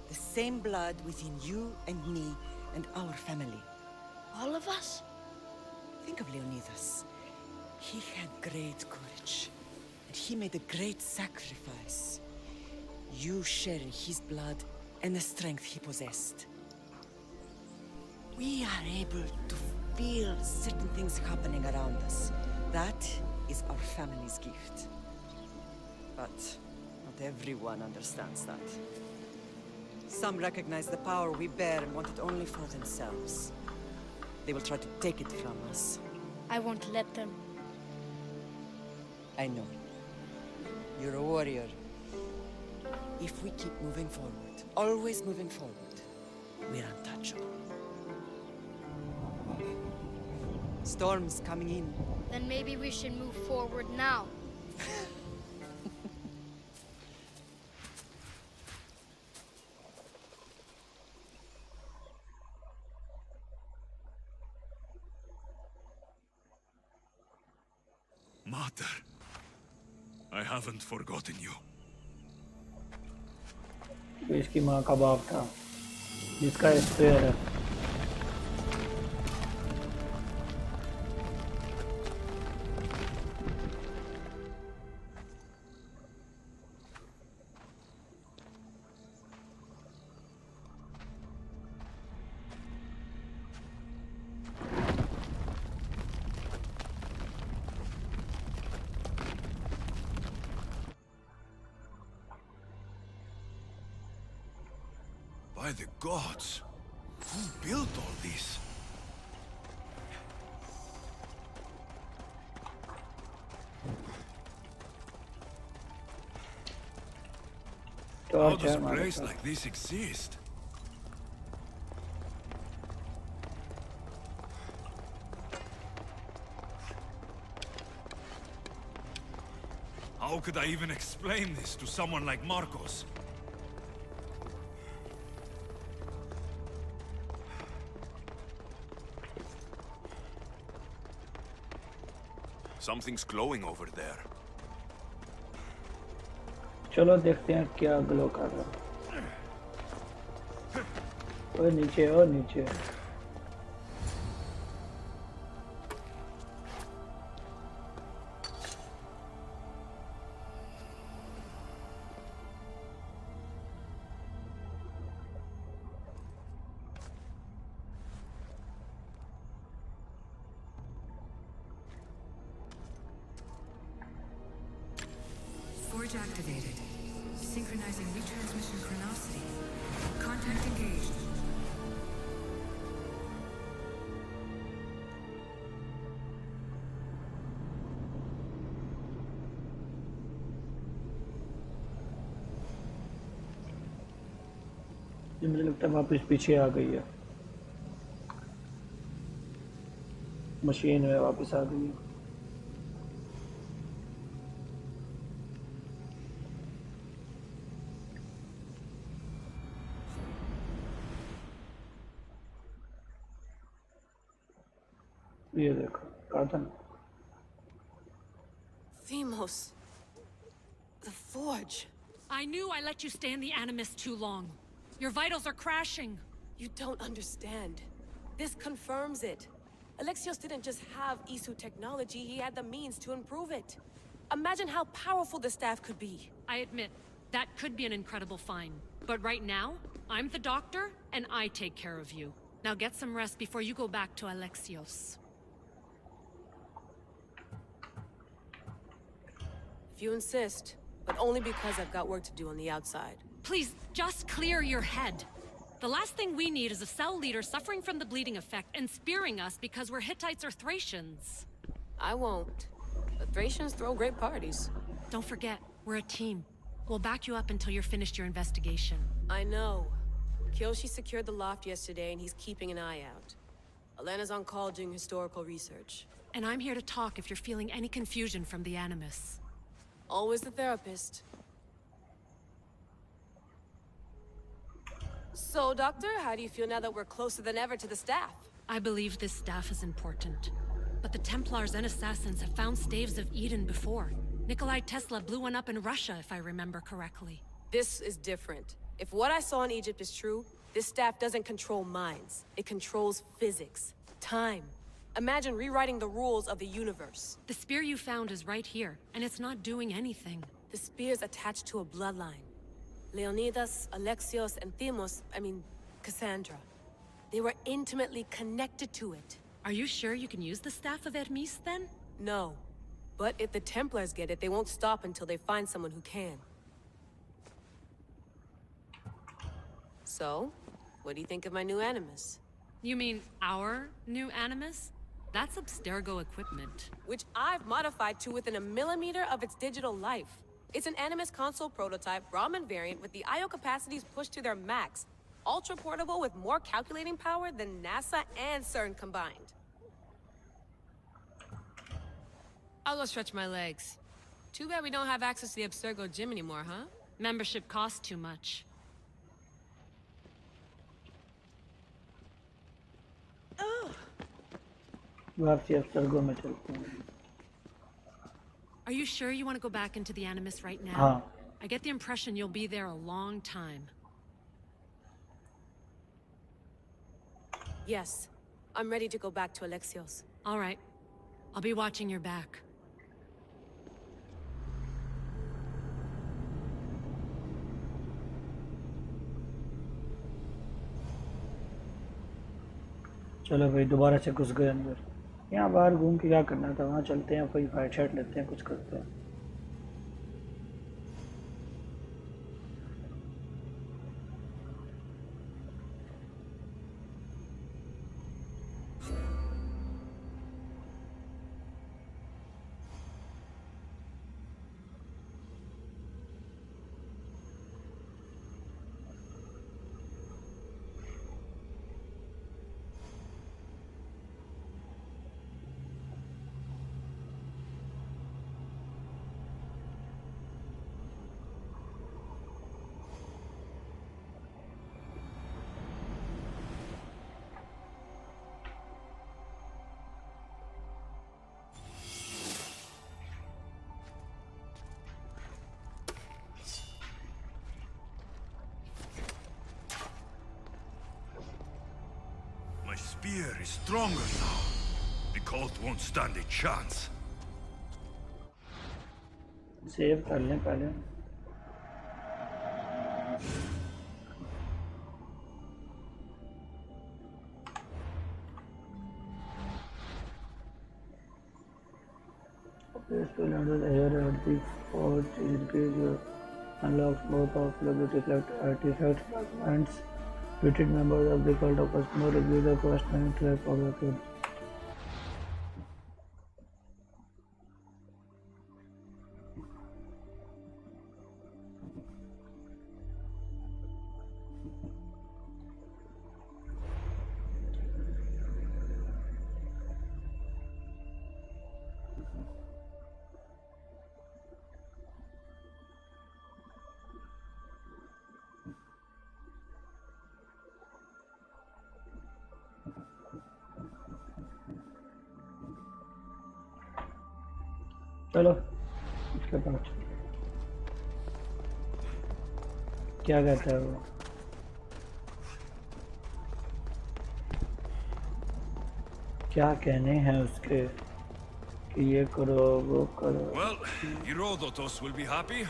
The same blood within you and me and our family. All of us? Think of Leonidas. He had great courage. And he made a great sacrifice. You share in his blood and the strength he possessed. We are able to feel certain things happening around us. That is our family's gift. But not everyone understands that. Some recognize the power we bear and want it only for themselves. They will try to take it from us. I won't let them. I know. You're a warrior. If we keep moving forward, always moving forward, we're untouchable. Storm's coming in. Then maybe we should move forward now. Mater, I haven't forgotten you. इसकी माँ का बाप था जिसका spare है By the gods, who built all this? How does a place like this exist? How could I even explain this to someone like Marcos? Something's glowing over there. चलो देखते हैं क्या ग्लो कर रहा है और नीचे Forge activated. Synchronizing retransmission chronicity. Contact engaged. ये मुझे लगता है वापस पीछे आ गई है मशीन में वापस आ गई है ये देखो carton Themos. The Forge. I knew I let you stay in the Animus too long. Your vitals are crashing. You don't understand. This confirms it. Alexios didn't just have ESU technology, he had the means to improve it. Imagine how powerful the staff could be. I admit, that could be an incredible find. But right now, I'm the doctor, and I take care of you. Now get some rest before you go back to Alexios. If you insist, but only because I've got work to do on the outside. Please, just clear your head. The last thing we need is a cell leader suffering from the bleeding effect and spearing us because we're Hittites or Thracians. I won't. The Thracians throw great parties. Don't forget, we're a team. We'll back you up until you're finished your investigation. I know. Kyoshi secured the loft yesterday and he's keeping an eye out. Elena's on call doing historical research. And I'm here to talk if you're feeling any confusion from the Animus. Always the therapist. So, Doctor, how do you feel now that we're closer than ever to the staff? I believe this staff is important. But the Templars and Assassins have found staves of Eden before. Nikolai Tesla blew one up in Russia, if I remember correctly. This is different. If what I saw in Egypt is true, this staff doesn't control minds. It controls physics, time. Imagine rewriting the rules of the universe. The spear you found is right here, and it's not doing anything. The spear's attached to a bloodline. Leonidas, Alexios, and Cassandra. They were intimately connected to it. Are you sure you can use the Staff of Hermes, then? No. But if the Templars get it, they won't stop until they find someone who can. So, what do you think of my new Animus? You mean our new Animus? That's Abstergo equipment. Which I've modified to within a millimeter of its digital life. It's an Animus console prototype, Raman variant, with the I/O capacities pushed to their max. Ultra-portable with more calculating power than NASA and CERN combined. I'll go stretch my legs. Too bad we don't have access to the Abstergo gym anymore, huh? Membership costs too much. Are you sure you want to go back into the Animus right now? I get the impression you'll be there a long time. Yes. I'm ready to go back to Alexios. All right. I'll be watching your back. चलो भाई दोबारा से घुस गए अंदर। यहाँ बाहर घूम के क्या करना था, वहाँ चलते हैं, कोई फाइट शाइट लेते हैं, कुछ करते हैं। Spear is stronger now. The cult won't stand a chance. Save कर लें पहले। Place to land with air at the forge increase your unlocks both of the reflect artifact fragments. Treated members of the cult of customer review the quest and track of the cult. चलो इसके पास क्या कहता है वो, क्या कहने हैं उसके कि ये करो वो करो। Well, Herodotus will be happy.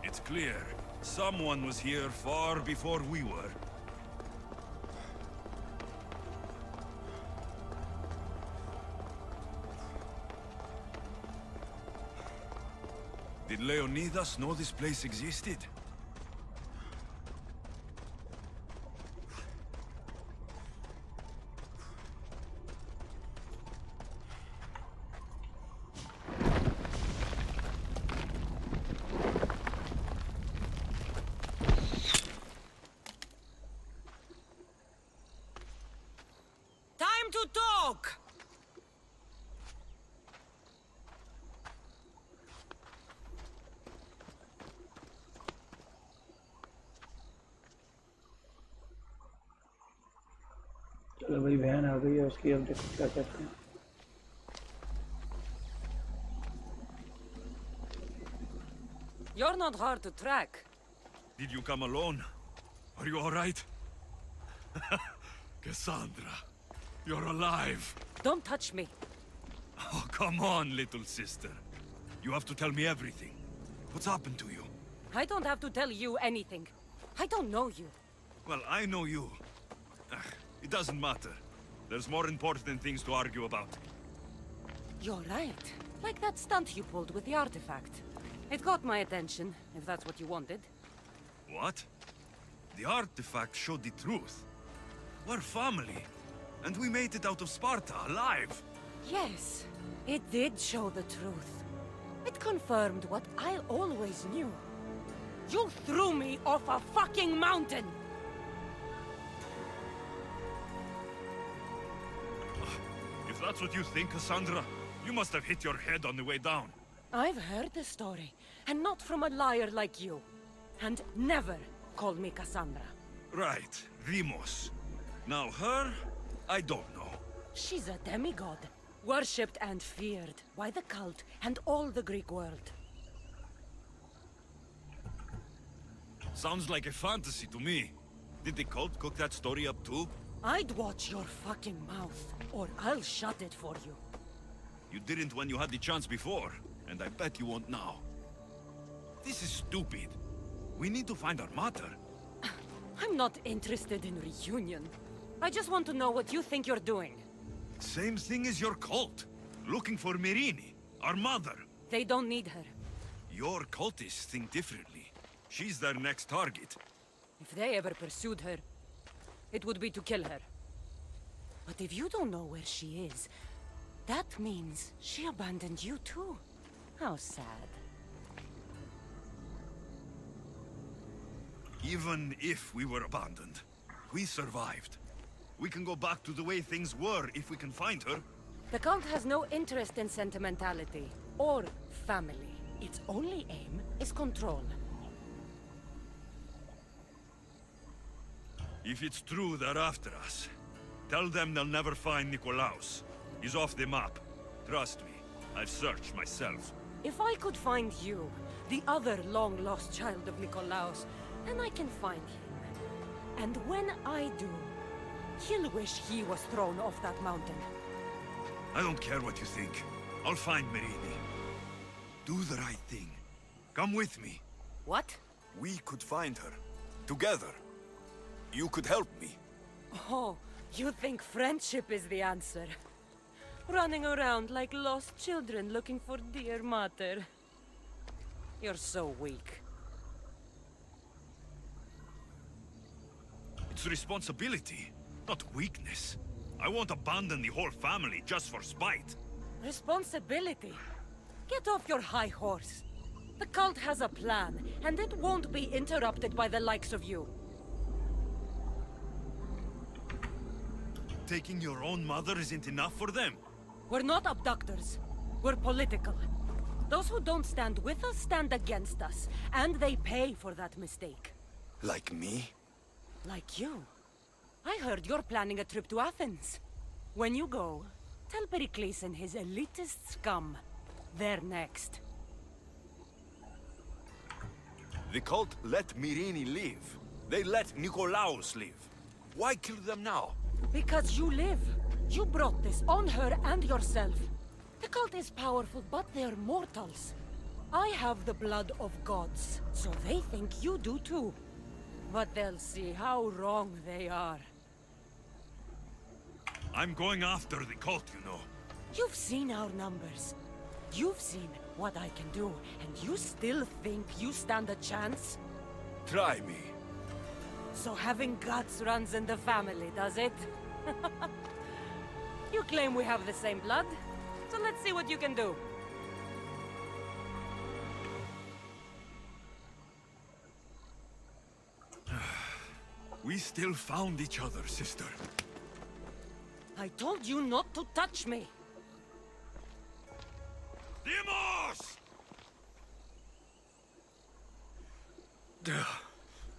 It's clear someone was here far before we were. Did Leonidas know this place existed? Time to talk! चलो भाई बहन आ गई है उसकी, अब देखो क्या कहते हैं। You're not hard to track. Did you come alone? Are you all right? Cassandra, you're alive. Don't touch me. Oh, come on, little sister. You have to tell me everything. What's happened to you? I don't have to tell you anything. I don't know you. Well, I know you. It doesn't matter. There's more important things to argue about. You're right. Like that stunt you pulled with the artifact. It caught my attention, if that's what you wanted. What? The artifact showed the truth. We're family. And we made it out of Sparta, alive. Yes, it did show the truth. It confirmed what I always knew. You threw me off a fucking mountain! If that's what you think, Cassandra, you must have hit your head on the way down. I've heard the story, and not from a liar like you. And never call me Cassandra. Right, Rimos. Now her, I don't know. She's a demigod, worshipped and feared by the cult and all the Greek world. Sounds like a fantasy to me. Did the cult cook that story up too? I'd watch your fucking mouth, or I'll shut it for you. You didn't when you had the chance before, and I bet you won't now. This is stupid. We need to find our mother. I'm not interested in reunion. I just want to know what you think you're doing. Same thing as your cult. Looking for Mirini, our mother. They don't need her. Your cultists think differently. She's their next target. If they ever pursued her, it would be to kill her. But if you don't know where she is, that means she abandoned you too. How sad. Even if we were abandoned, we survived. We can go back to the way things were if we can find her. The cult has no interest in sentimentality or family. Its only aim is control. If it's true they're after us, tell them they'll never find Nikolaos. He's off the map. Trust me, I've searched myself. If I could find you, the other long-lost child of Nikolaos, then I can find him. And when I do, he'll wish he was thrown off that mountain. I don't care what you think. I'll find Mirini. Do the right thing. Come with me. What? We could find her. Together. You could help me. Oh, you think friendship is the answer? Running around like lost children looking for dear mother. You're so weak. It's responsibility, not weakness. I won't abandon the whole family just for spite. Responsibility? Get off your high horse. The cult has a plan, and it won't be interrupted by the likes of you. Taking your own mother isn't enough for them. We're not abductors. We're political. Those who don't stand with us stand against us, and they pay for that mistake. Like me? Like you. I heard you're planning a trip to Athens. When you go, tell Pericles and his elitist scum they're next. The cult let Mirini live. They let Nikolaos live. Why kill them now? Because you live. You brought this on her and yourself. The cult is powerful, but they're mortals. I have the blood of gods, so they think you do too. But they'll see how wrong they are. I'm going after the cult, you know. You've seen our numbers. You've seen what I can do, and you still think you stand a chance? Try me. So having guts runs in the family, does it? You claim we have the same blood, so let's see what you can do. We still found each other, sister. I told you not to touch me. Dimos!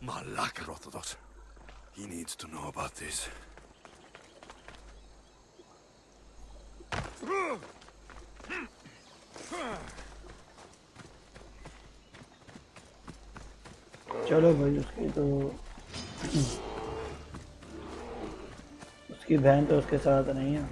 Malaka Orthodox. He needs to know about this. चलो भाई उसकी तो उसकी बहन तो उसके साथ नहीं है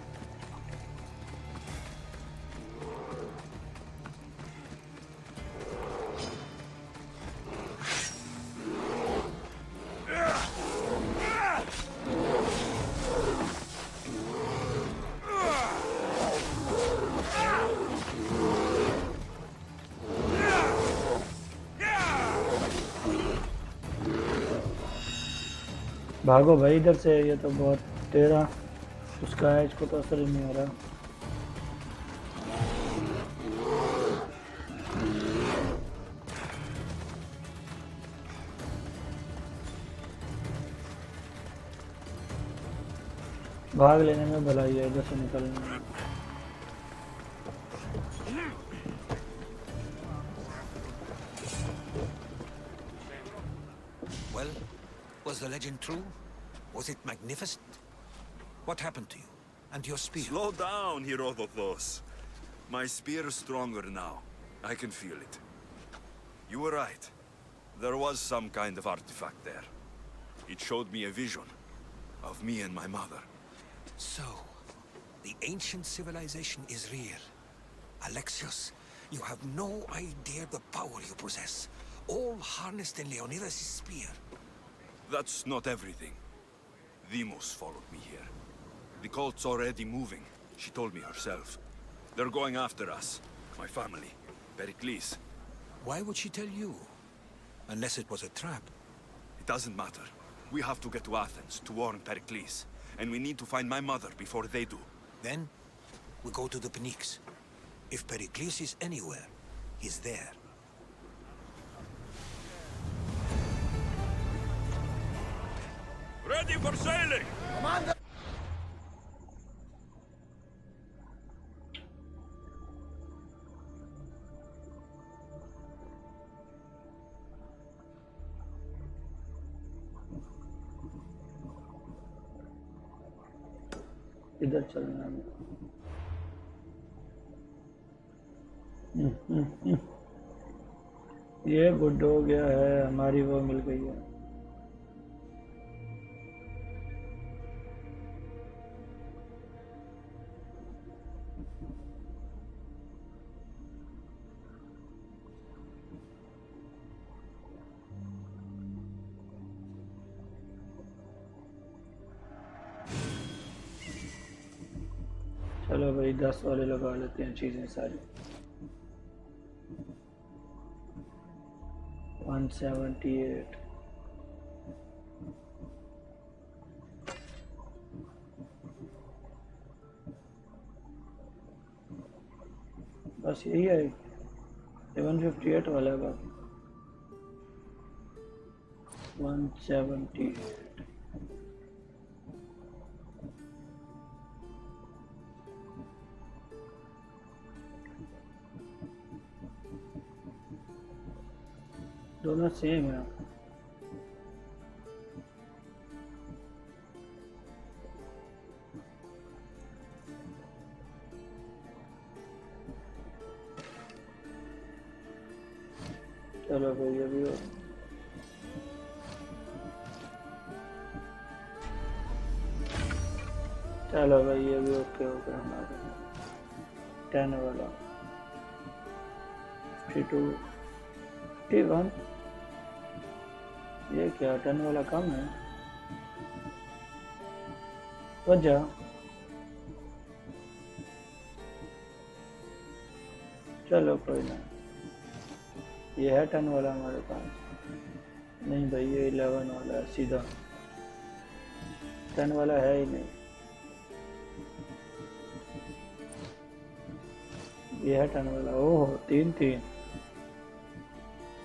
भागो भाई इधर से, ये तो बहुत तेरा उसका है, इसको तो असर ही नहीं हो रहा। भाग लेने में भलाई है, इधर से निकलने में। Well, was the legend true? Was it magnificent? What happened to you? And your spear? Slow down, Herodotus. My spear is stronger now. I can feel it. You were right. There was some kind of artifact there. It showed me a vision of me and my mother. So, the ancient civilization is real. Alexios, you have no idea the power you possess. All harnessed in Leonidas' spear. That's not everything. Demos followed me here. The cult's already moving. She told me herself. They're going after us. My family. Pericles. Why would she tell you? Unless it was a trap. It doesn't matter. We have to get to Athens to warn Pericles. And we need to find my mother before they do. Then, we go to the Pnyx. If Pericles is anywhere, he's there. Ready for sailing! Commander! इधर चलना है। ये good हो गया है, हमारी वो मिल गई है। चलो भाई 10 वाले लगा लेते हैं चीज़ें सारी। 178 बस यही है। 158 वाला का 178 दोनों सेम है। चलो भाई अभी चलो भाई अभी ओके हो गया हमारा 10 वाला 52 51। ये क्या 10 वाला कम है वजह। चलो कोई ना, ये है 10 वाला हमारे पास। नहीं भाई ये 11 वाला है सीधा, 10 वाला है ही नहीं। ये है 10 वाला। ओह 3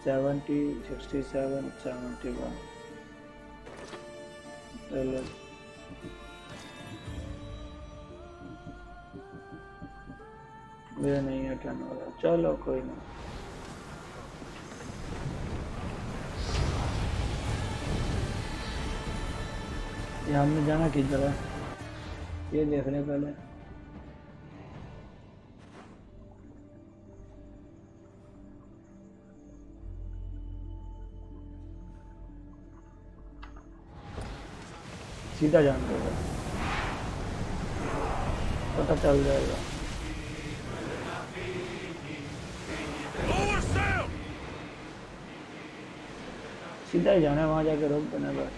70 67 71। चलो ये नहीं है 10 वाला। चलो कोई ना। ये हमने जाना किधर है ये देखने पहले। सीधा जान देगा, पता चल जाएगा। सीधा ही जाना है, वहां जाके रोक देना बस।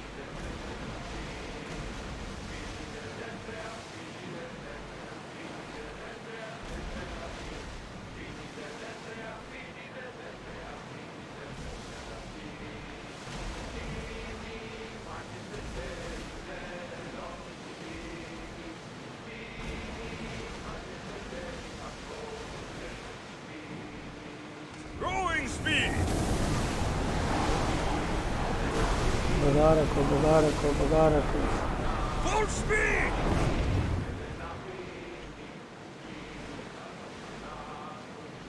Increasing speed. भगा रखो भगा रखो भगा रखो Full speed.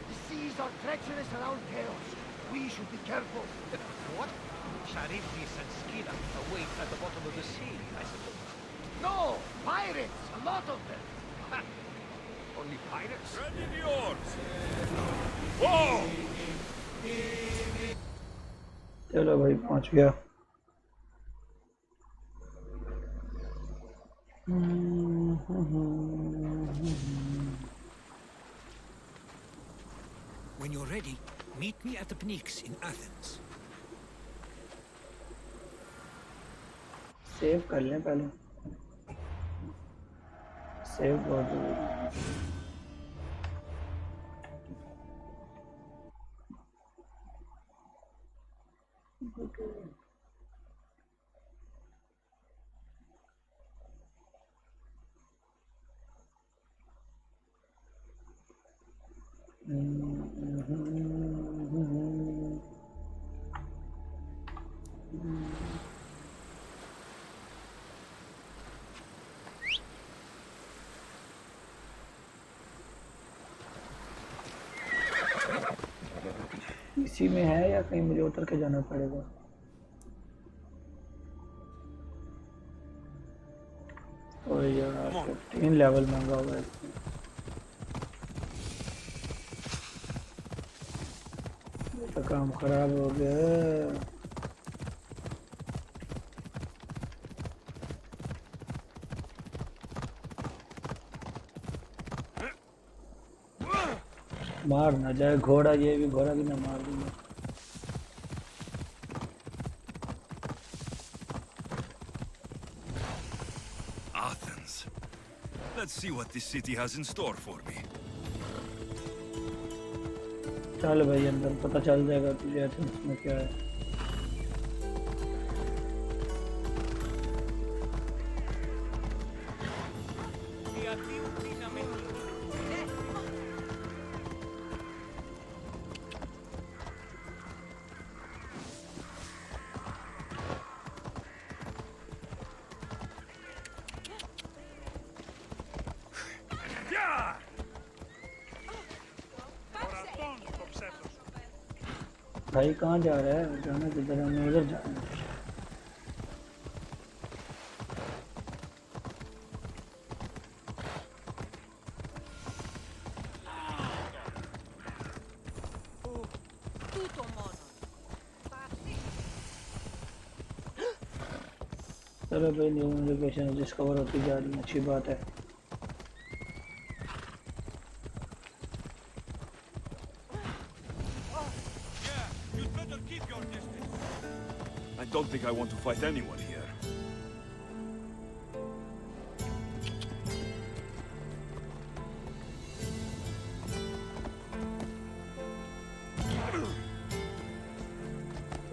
The seas are treacherous around Chaos. We should be careful. What? Charybdis and Scylla await at the bottom of the sea, I suppose. No! Pirates! A lot of them! Ha! Only pirates? Ready the oars. Whoa! चलो भाई पहुंच गया When you're ready, meet me at the Pnyx in Athens. Save कर लें पहले save बहुत जरूरी है इसी में है या कहीं मुझे उतर के जाना पड़ेगा और यार 15 लेवल महंगा होगा इसमें तो काम खराब हो गया मार ना जाए घोड़ा ये भी घोड़ा भी ना मार दूंगा Athens. Let's see what this city has in store for me. चल भाई अंदर पता चल जाएगा तुझे एथेंस में क्या है भाई कहाँ जा रहा है जाना किधर है मैं उधर जाना चलो भाई न्यू लोकेशन डिस्कवर होती जा रही है अच्छी बात है I don't think I want to fight anyone here.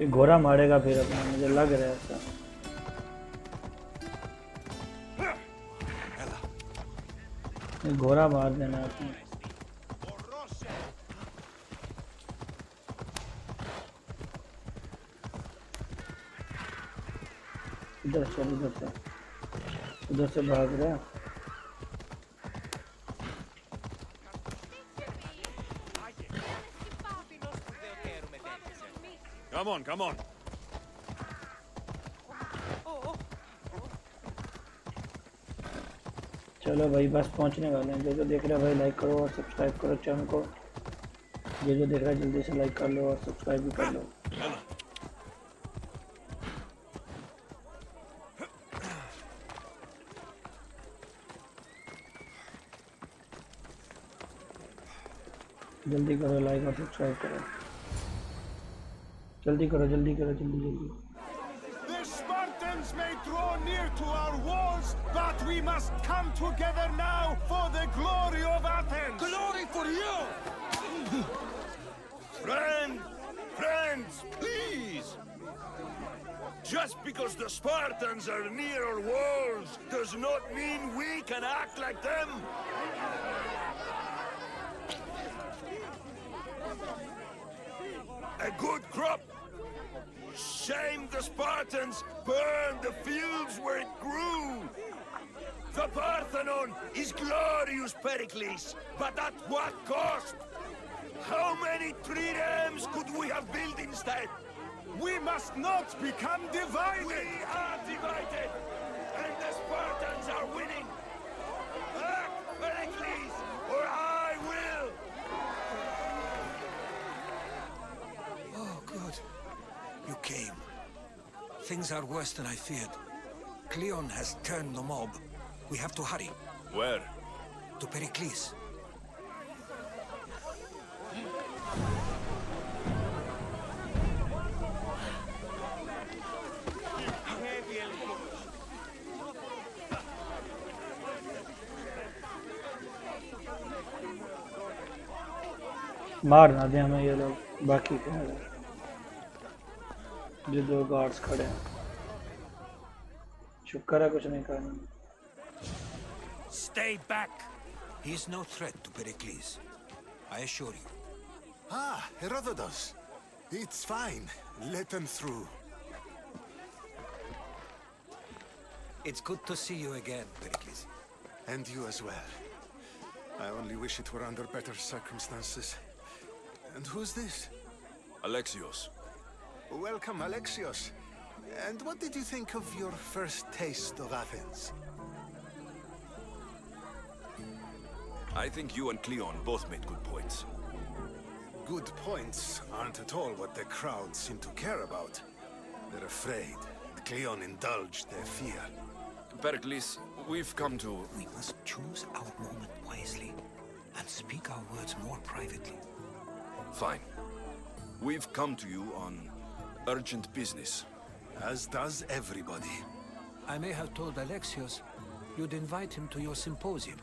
ये घोड़ा मारेगा फिर अपना मुझे लग रहा है ऐसा ये घोड़ा मार देना अपने इधर से भाग रहा है Come on. चलो भाई बस पहुंचने वाले हैं जो देख रहे हैं भाई लाइक करो और सब्सक्राइब करो चैनल को जो देख रहा है जल्दी से लाइक कर लो और सब्सक्राइब भी कर लो जल्दी करो लाइक और सब्सक्राइब करो जल्दी जल्दी The Spartans may draw near to our walls, but we must come together now for the glory of Athens. Glory for you! Friends, please! Just because the Spartans are near our walls does not mean we can act like them! A good crop. Shame the Spartans burned the fields where it grew. The Parthenon is glorious, Pericles, but at what cost? How many triremes could we have built instead? We must not become divided! We are divided, and the Spartans are winning. Act, Pericles, or I will! Oh, good. You came. Things are worse than I feared. Cleon has turned the mob. We have to hurry. Where? To Pericles. मार ना दे हमें ये लोग बाकी क्या है जो दो गार्ड्स खड़े हैं शुक्र है कुछ नहीं करना Stay back. He is no threat to Pericles. I assure you. Ah, Herodotus. It's fine. Let them through. It's good to see you again, Pericles. And you as well. I only wish it were under better circumstances. And who's this? Alexios. Welcome, Alexios. And what did you think of your first taste of Athens? I think you and Cleon both made good points. Good points aren't at all what the crowd seem to care about. They're afraid. Cleon indulged their fear. Pericles, we've come to... We must choose our moment wisely and speak our words more privately. Fine. We've come to you on urgent business. As does everybody. I may have told Alexios you'd invite him to your symposium.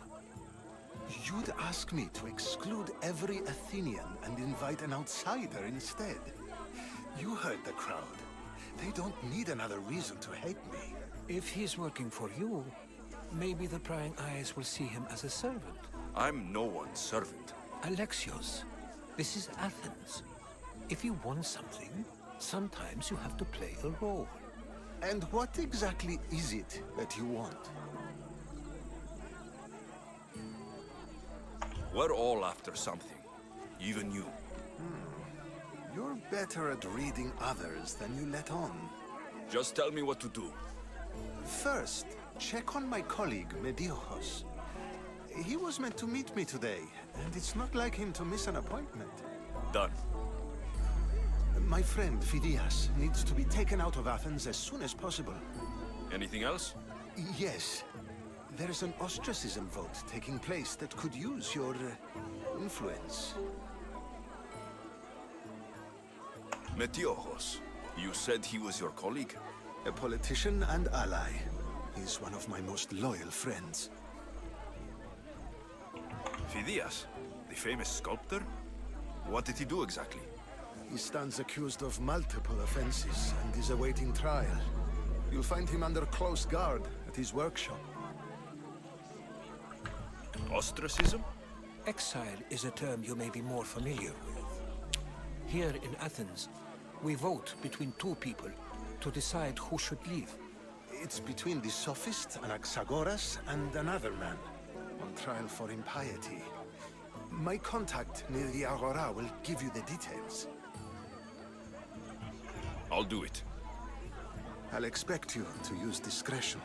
You'd ask me to exclude every Athenian and invite an outsider instead. You heard the crowd. They don't need another reason to hate me. If he's working for you, maybe the prying eyes will see him as a servant. I'm no one's servant. Alexios, this is Athens. If you want something, sometimes you have to play a role. And what exactly is it that you want? We're all after something. Even you. You're better at reading others than you let on. Just tell me what to do. First, check on my colleague, Mediochos. He was meant to meet me today, and it's not like him to miss an appointment. Done. My friend, Phidias, needs to be taken out of Athens as soon as possible. Anything else? Yes. There's an ostracism vote taking place that could use your influence. Metiochos. You said he was your colleague? A politician and ally. He's one of my most loyal friends. Phidias, the famous sculptor? What did he do exactly? He stands accused of multiple offenses and is awaiting trial. You'll find him under close guard at his workshop. Ostracism? Exile is a term you may be more familiar with. Here in Athens, we vote between two people to decide who should leave. It's between the sophist Anaxagoras and another man, on trial for impiety. My contact near the Agora will give you the details. I'll do it. I'll expect you to use discretion.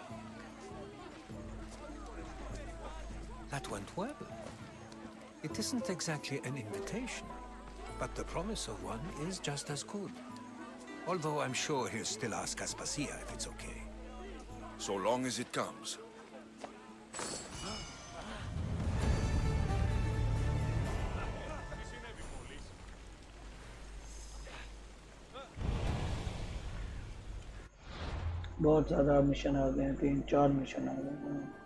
That went well. It isn't exactly an invitation, but the promise of one is just as good. Although I'm sure he'll still ask Aspasia if it's okay. So long as it comes. बहुत ज़्यादा mission आ गए हैं 3-4 mission आ गए हैं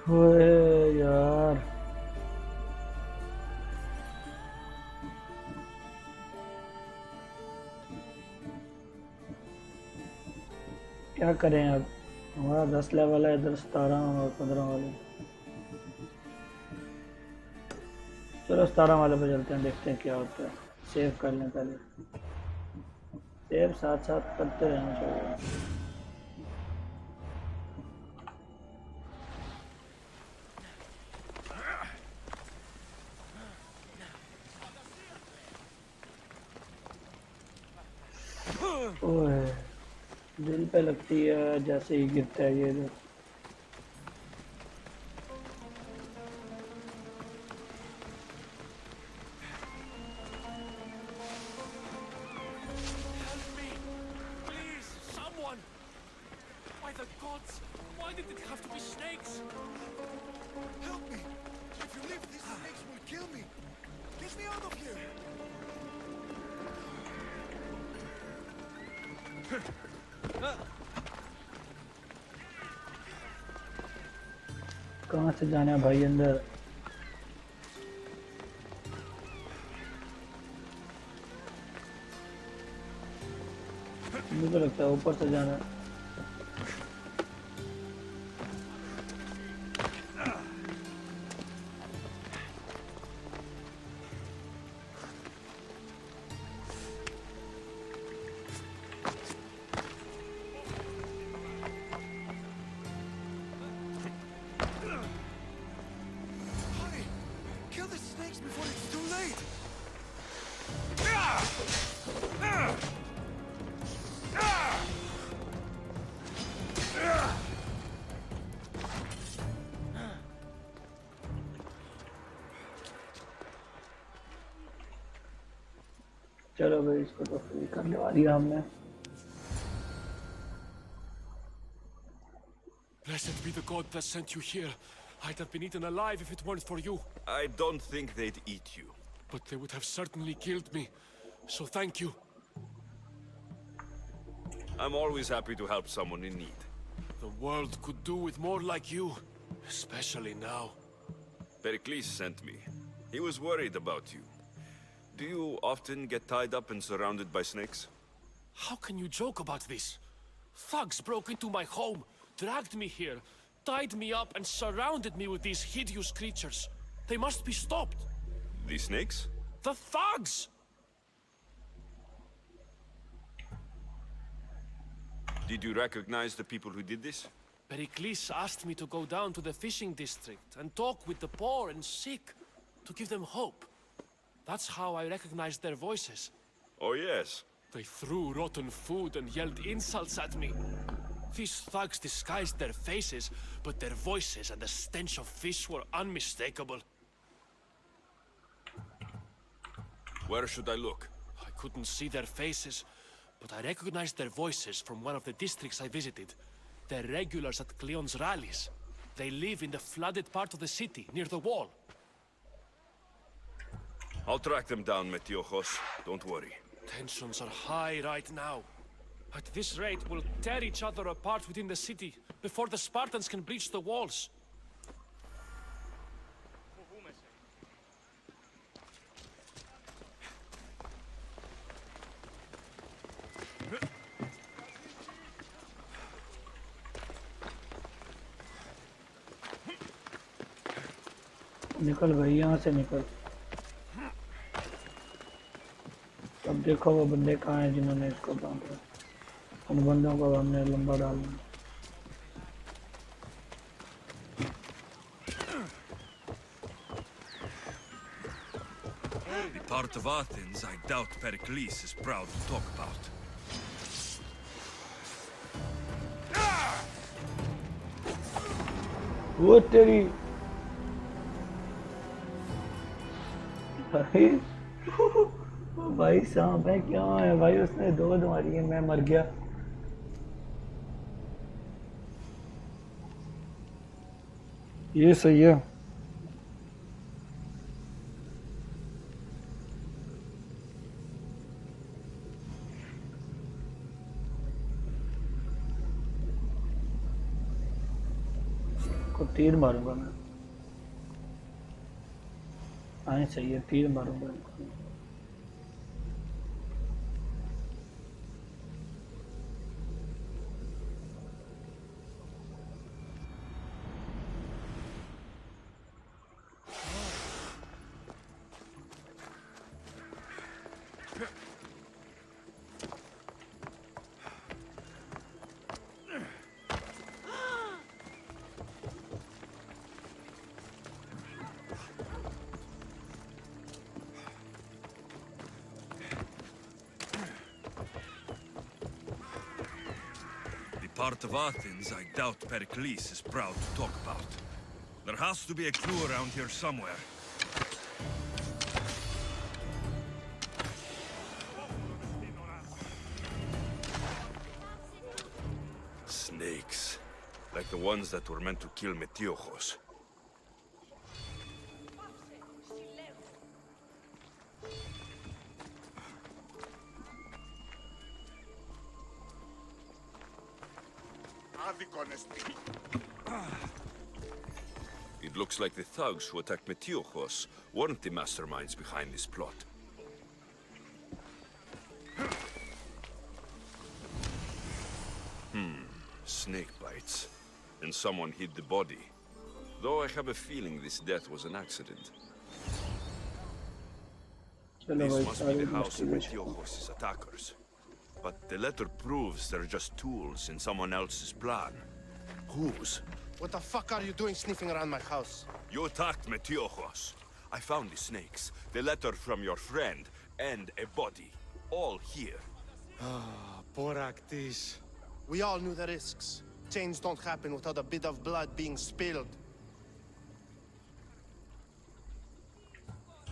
ओए यार क्या करें अब हमारा 10 लेवल है, इधर 17 और 15 वाले। चलो 17 वाले पे चलते हैं, देखते हैं क्या होता है। सेव कर लें पहले, सेव साथ साथ करते रहना चाहिए। ओए दिल पे लगती है जैसे ही गिरता है ये इधर। कहाँ से जाना है भाई अंदर? मुझे लगता है ऊपर से जाना है। चलो भाई इसको तो फ्री करने वाली हमने। Blessed be the god that sent you here. I'd have been eaten alive if it weren't for you. I don't think they'd eat you. But they would have certainly killed me. So thank you. I'm always happy to help someone in need. The world could do with more like you. Especially now. Pericles sent me. He was worried about you. Do you often get tied up and surrounded by snakes? How can you joke about this? Thugs broke into my home, dragged me here, tied me up and surrounded me with these hideous creatures. They must be stopped. The snakes? The thugs! Did you recognize the people who did this? Pericles asked me to go down to the fishing district and talk with the poor and sick, to give them hope. That's how I recognized their voices. Oh, yes. They threw rotten food and yelled insults at me. These thugs disguised their faces, but their voices and the stench of fish were unmistakable. Where should I look? I couldn't see their faces, but I recognized their voices from one of the districts I visited. They're regulars at Cleon's rallies. They live in the flooded part of the city, near the wall. I'll track them down, Metiojos. Don't worry. Tensions are high right now. At this rate, we'll tear each other apart within the city, before the Spartans can breach the walls. निकल भाई यहाँ से निकल। अब देखो वो बंदे कहाँ हैं जिन्होंने इसको बांधा। उन बंदों को हमने लंबा डालना। The part of Athens I doubt Pericles is proud to talk about. वो तेरी भाई भाई सांप है क्या है भाई, उसने दो मारी है, मैं मर गया। ये सही है। को तीर मारूंगा मैं। हाँ सही है, तीर मारूंगा। Part of Athens I doubt Pericles is proud to talk about. There has to be a clue around here somewhere. Snakes. Like the ones that were meant to kill Metiochos. It looks like the thugs who attacked Metiochos weren't the masterminds behind this plot. Snake bites. And someone hid the body. Though I have a feeling this death was an accident. This must be the house of Metiochos' attackers. But the letter proves they're just tools in someone else's plan. Whose? What the fuck are you doing sniffing around my house? You attacked Metiochos. I found the snakes, the letter from your friend, and a body. All here. Ah, poor Actis. We all knew the risks. Change don't happen without a bit of blood being spilled.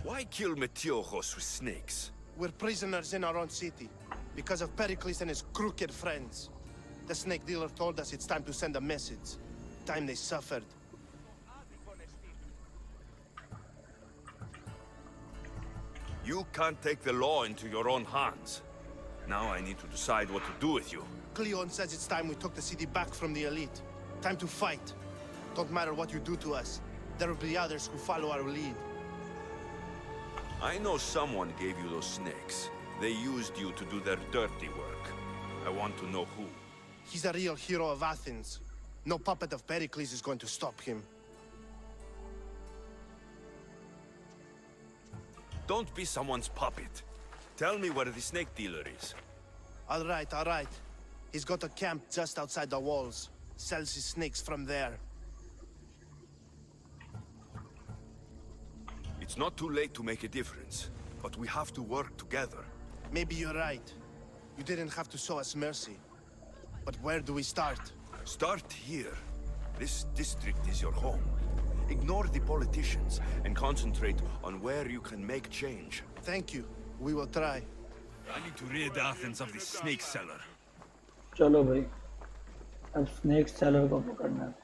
Why kill Metiochos with snakes? We're prisoners in our own city, because of Pericles and his crooked friends. The snake dealer told us it's time to send a message. Time they suffered. You can't take the law into your own hands. Now I need to decide what to do with you. Cleon says it's time we took the city back from the elite. Time to fight. Don't matter what you do to us. There will be others who follow our lead. I know someone gave you those snakes. They used you to do their dirty work. I want to know who. He's a real hero of Athens. No puppet of Pericles is going to stop him. Don't be someone's puppet. Tell me where the snake dealer is. All right, all right. He's got a camp just outside the walls. Sells his snakes from there. It's not too late to make a difference, but we have to work together. Maybe you're right. You didn't have to show us mercy. But where do we start? Start here. This district is your home. Ignore the politicians and concentrate on where you can make change. Thank you. We will try. I need to rid Athens of this snake seller. चलो भाई, अब snake seller को पकड़ना है.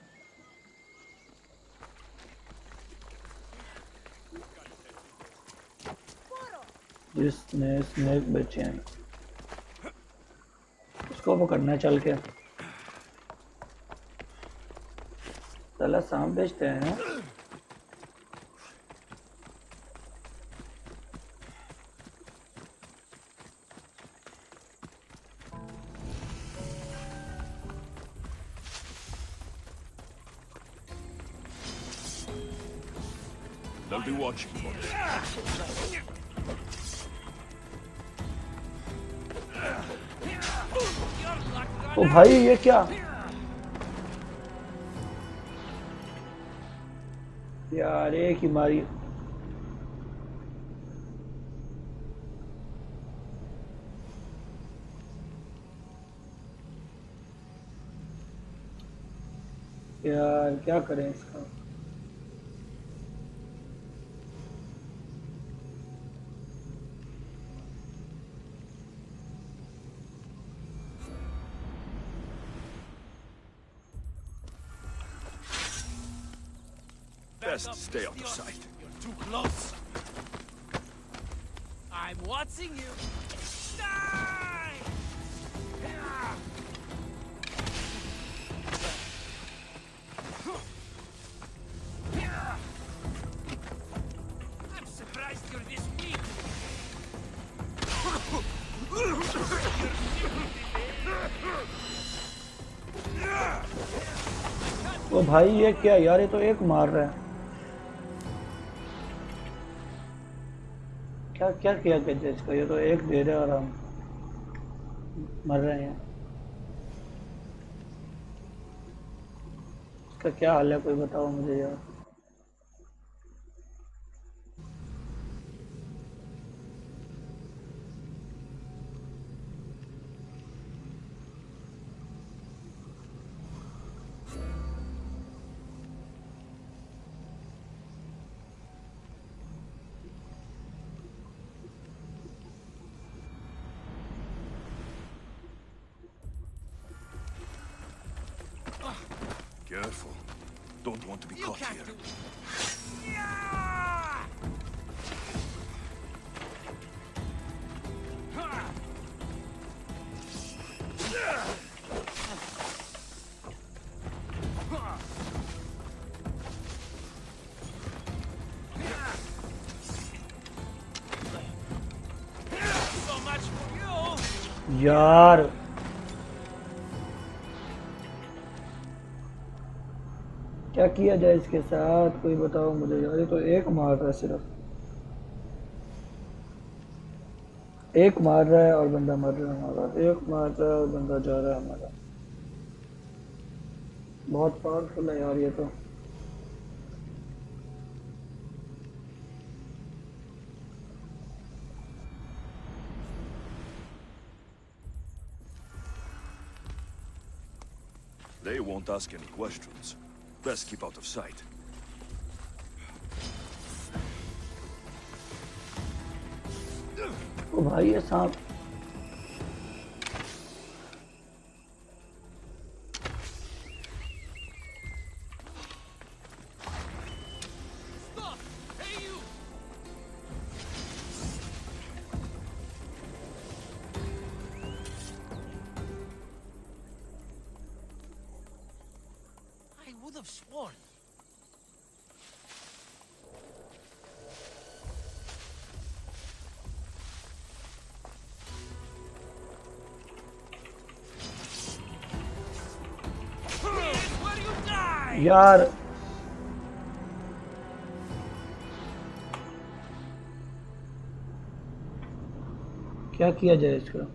जिसने snake बेचे हैं, उसको पकड़ना है चल के. साला सांप बेचते हैं. They'll be watching for us. ओ भाई ये क्या? यार एक ही मारी. यार क्या करें इसका? Best stay off the site. You're too close. I'm watching you. Die! I'm surprised you're this weak. ओ भाई ये क्या यार, ये तो एक मार रहा है. क्या क्या किया कहते इसको, ये तो एक दे रहे और हम मर रहे हैं। इसका क्या हाल है कोई बताओ मुझे यार। Careful. Don't want to be caught here. So much for you. यार क्या किया जाए इसके साथ कोई बताओ मुझे यार। ये तो एक मार रहा है, सिर्फ एक मार रहा है और बंदा मर रहा है हमारा, एक मार रहा है और बंदा जा रहा है हमारा। बहुत पावरफुल है यार ये तो। They won't ask any questions. Best keep out of sight. ओ भाई ये सांप। I would have sworn. यार क्या किया जाए इसका।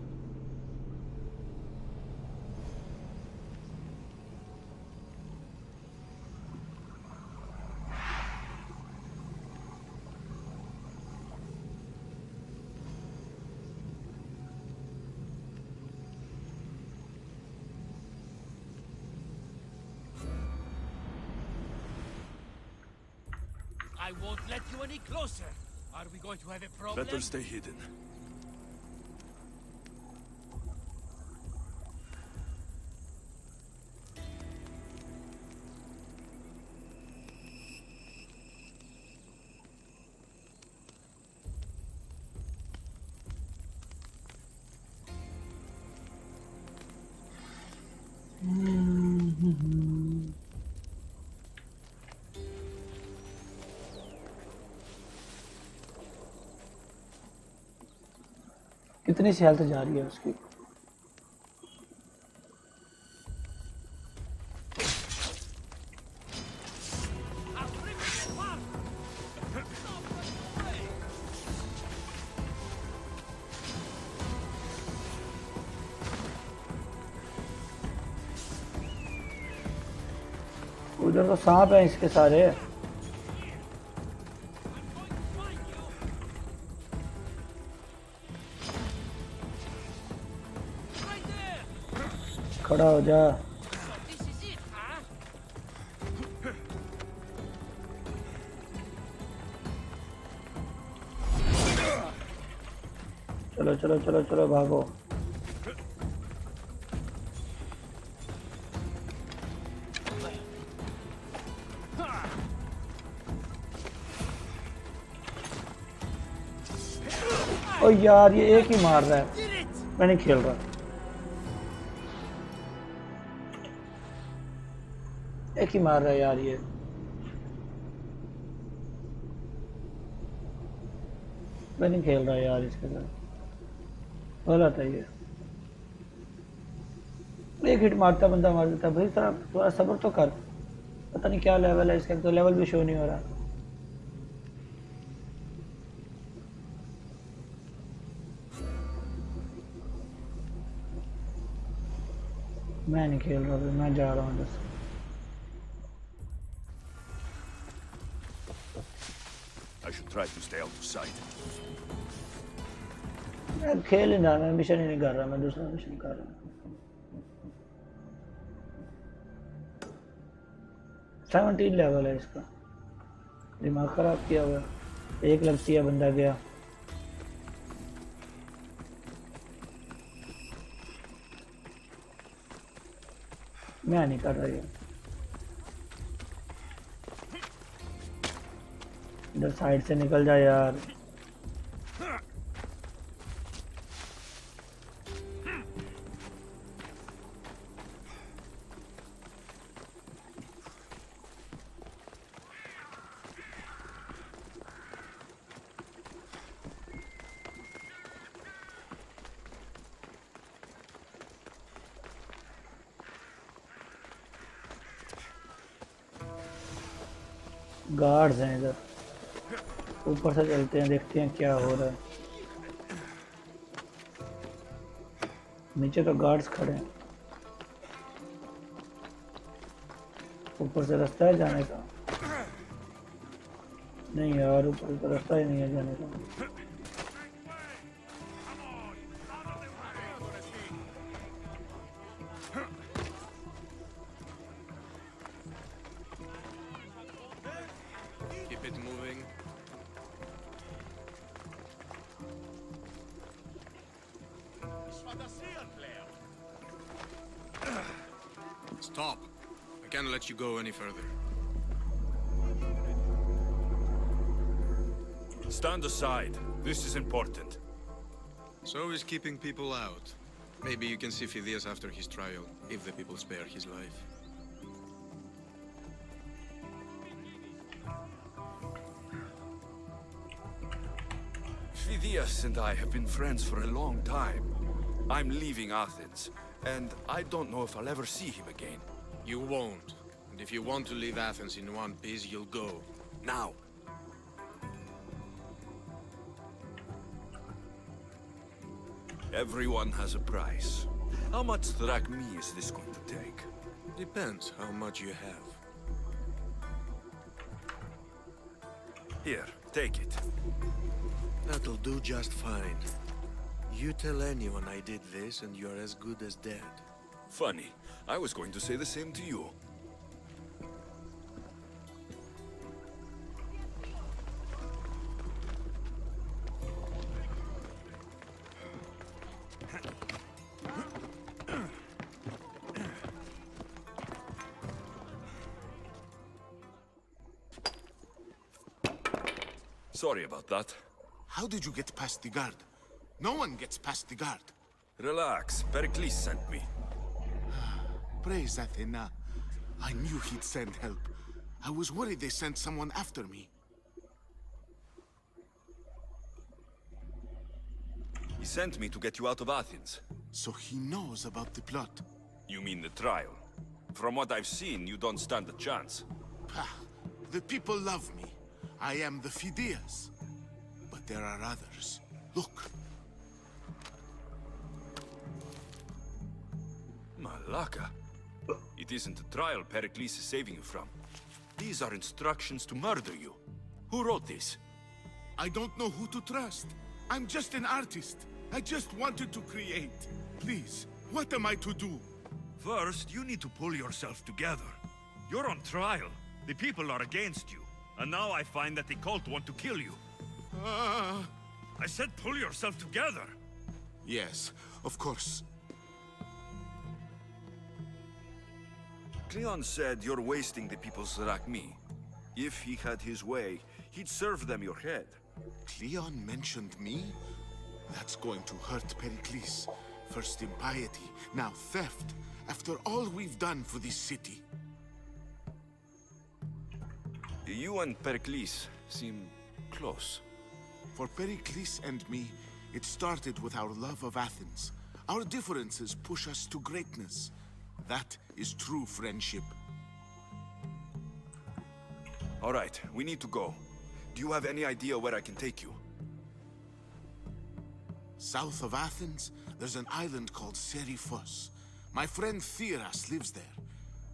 I won't let you any closer. Are we going to have a problem? Better stay hidden. कितनी सी हेल्थ जा रही है उसकी। उधर तो सांप है इसके सारे। खड़ा हो जा। चलो चलो चलो चलो भागो। ओ यार ये एक ही मार रहा है, मैं नहीं खेल रहा। एक ही मार रहा है यार ये। मैं नहीं खेल रहा यार इसके साथ, गलत है ये। एक हिट मारता बंदा मार देता भाई। थोड़ा सब्र तो कर। पता नहीं क्या लेवल है इसका, तो लेवल भी शो नहीं हो रहा। मैं नहीं खेल रहा, मैं जा रहा हूँ बस। I should try to stay out of sight. मैं खेल ही ना, मैं मिशन ही नहीं कर रहा, मैं दूसरा मिशन कर रहा हूँ। 17 लेवल है इसका, दिमाग खराब किया हुआ। एक लगती है बंदा गया। मैं नहीं कर रहा ये। इधर साइड से निकल जा यार। गार्ड्स हैं इधर, ऊपर से चलते हैं, देखते हैं क्या हो रहा है। नीचे तो गार्ड्स खड़े हैं, ऊपर से रास्ता है जाने का? नहीं यार, ऊपर का रास्ता ही नहीं है जाने का। Stop. I can't let you go any further. Stand aside. This is important. So is keeping people out. Maybe you can see Phidias after his trial, if the people spare his life. Phidias and I have been friends for a long time. I'm leaving Athens, and I don't know if I'll ever see him again. You won't. And if you want to leave Athens in one piece, you'll go. Now. Everyone has a price. How much drachmi is this going to take? Depends how much you have. Here, take it. That'll do just fine. You tell anyone I did this and you're as good as dead. Funny. I was going to say the same to you. Sorry about that. How did you get past the guard? No one gets past the guard. Relax. Pericles sent me. Praise Athena. I knew he'd send help. I was worried they sent someone after me. He sent me to get you out of Athens. So he knows about the plot. You mean the trial? From what I've seen, you don't stand a chance. Pah, the people love me. I am the Phidias. But there are others. Look. Malaka. It isn't a trial Pericles is saving you from. These are instructions to murder you. Who wrote this? I don't know who to trust. I'm just an artist. I just wanted to create. Please, what am I to do? First, you need to pull yourself together. You're on trial. The people are against you. And now I find that the cult want to kill you. I said pull yourself together. Yes, of course. Xeon said you're wasting the people's drachmi. If he had his way, he'd serve them your head. Xeon mentioned me? That's going to hurt Pericles. First impiety, now theft. After all we've done for this city. You and Pericles seem close. For Pericles and me, it started with our love of Athens. Our differences push us to greatness. That is true friendship. All right, we need to go. Do you have any idea where I can take you? South of Athens, there's an island called Serifos. My friend Theras lives there.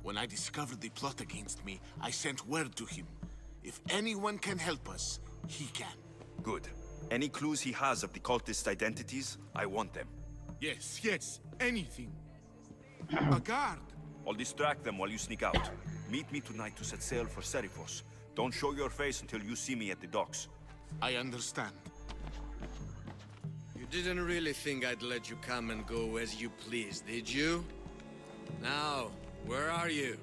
When I discovered the plot against me, I sent word to him. If anyone can help us, he can. Good. Any clues he has of the cultists' identities, I want them. Yes, yes, anything. A guard. I'll distract them while you sneak out. Meet me tonight to set sail for Serifos. Don't show your face until you see me at the docks. I understand. You didn't really think I'd let you come and go as you please, did you? Now, where are you?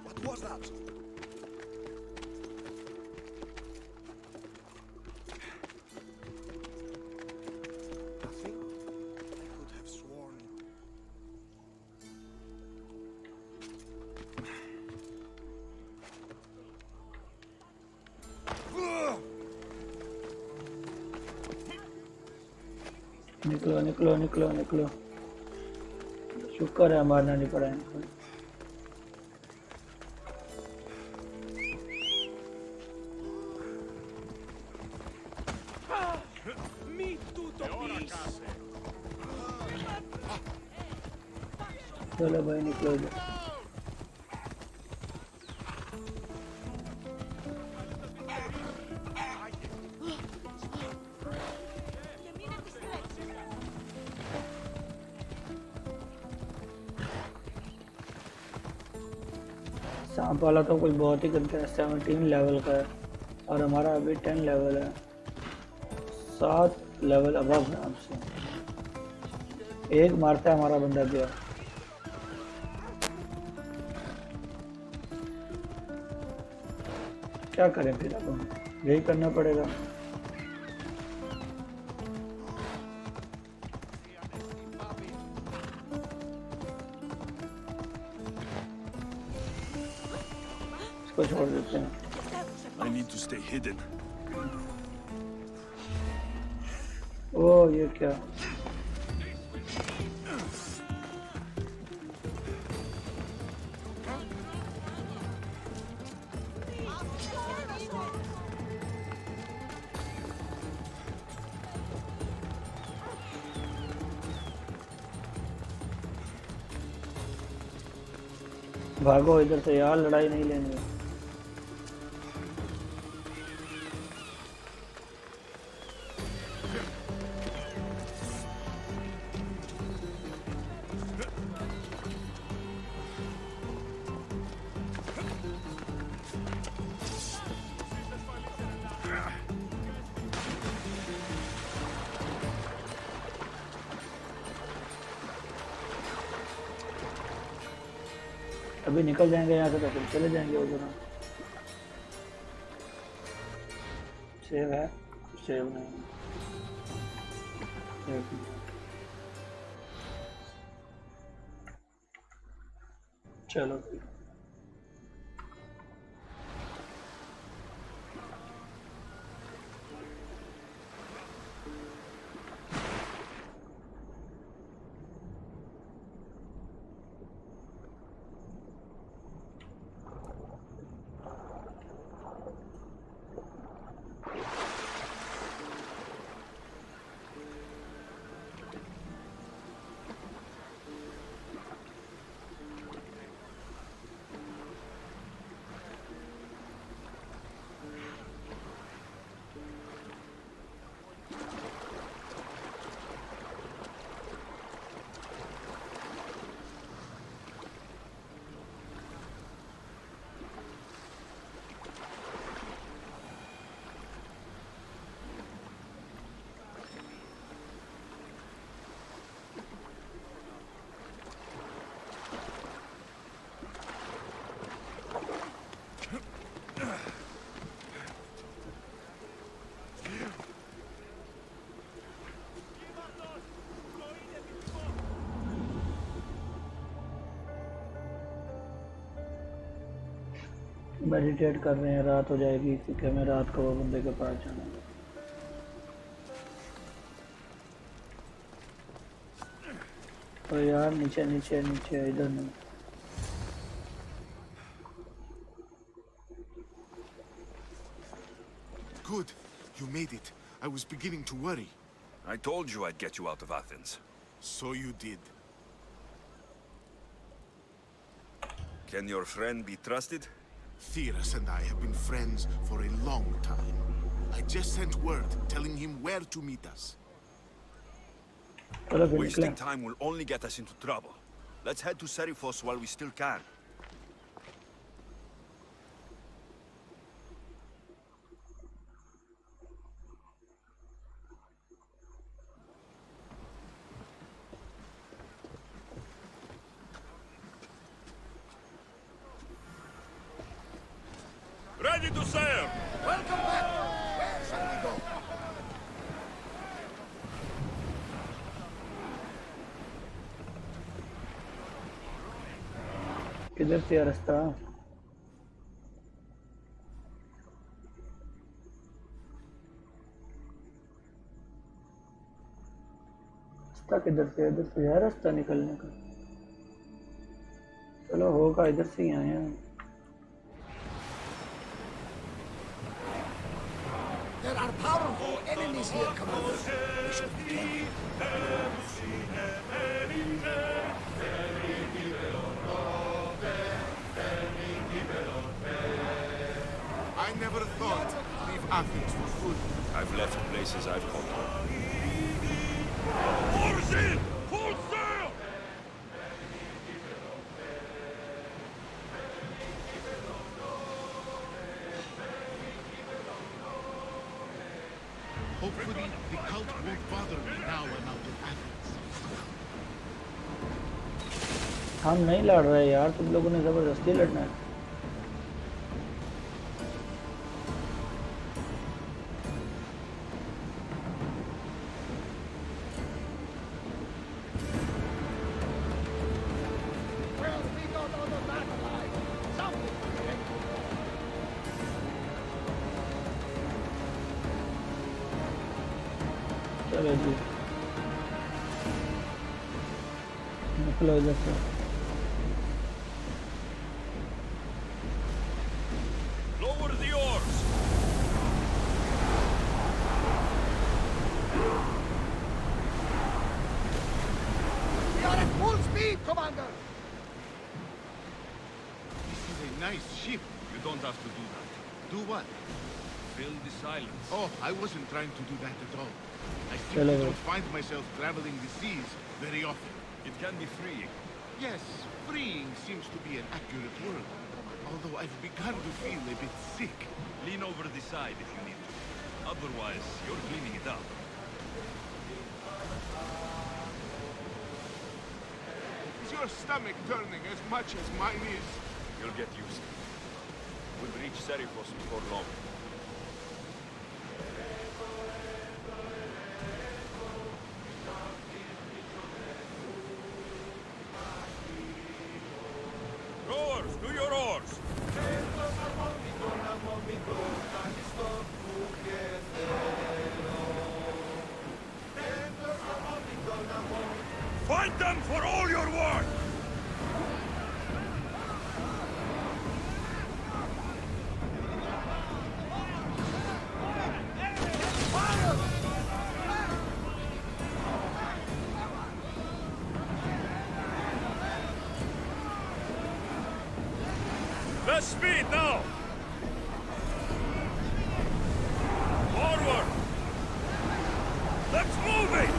What was that? Nothing? I could have sworn. निकलो निकलो निकलो निकलो शुक्र है मारना नहीं पड़ा इनको चलो भाई निकलो इधर सांप वाला तो कुछ बहुत ही करता है 17 लेवल का है और हमारा अभी 10 लेवल है 7 लेवल अबव है हमसे एक मारता है हमारा बंदा गया क्या करें फिर अब हम यही करना पड़ेगा इसको छोड़ देते हैं I need to stay hidden. ओ ये क्या भागो इधर से यार लड़ाई नहीं लेंगे अभी निकल जाएंगे यहाँ से तो फिर चले जाएंगे उधर सेव है सेव नहीं सेव नहीं। चलो मेडिटेट कर रहे हैं रात हो जाएगी क्योंकि हमें रात को वो बंदे के पास जाना है तो यार नीचे नीचे नीचे इधर नहीं। Good. You made it. I was beginning to worry. I told you I'd get you out of Athens. So you did. Can your friend be trusted? Theras and I have been friends for a long time. I just sent word telling him where to meet us. Wasting time will only get us into trouble. Let's head to Serifos while we still can. Ready to sail! Welcome back! Where shall we go? किधर से रास्ता? रास्ता किधर से? इधर से है रास्ता निकलने का। चलो होगा, इधर से ही आए हैं। There are powerful enemies here, Commander. We should be careful. I never thought to leave Athens for good. I've left places I've conquered. Odyssey! Full sail! Hopefully, the cult won't bother me now I'm out of Athens. हम नहीं लड़ रहे यार, तुम लोगों ने जबरदस्ती लड़ना है। चलो जी निकलो इधर से। Lower the oars! We are at full speed, Commander! This is a nice ship. You don't have to do that. Do what? Fill the silence. Oh, I wasn't trying to do that at all. I Hello. simply don't find myself traveling the seas very often. It can be freeing. Yes, freeing seems to be an accurate word. Although I've begun to feel a bit sick. Lean over the side if you need to. Otherwise, you're cleaning it up. Is your stomach turning as much as mine is? You'll get used to it. We'll reach Serifos before long. Rowers, do your oars! Fight them for all your worth! Less speed now! Forward! Let's move it!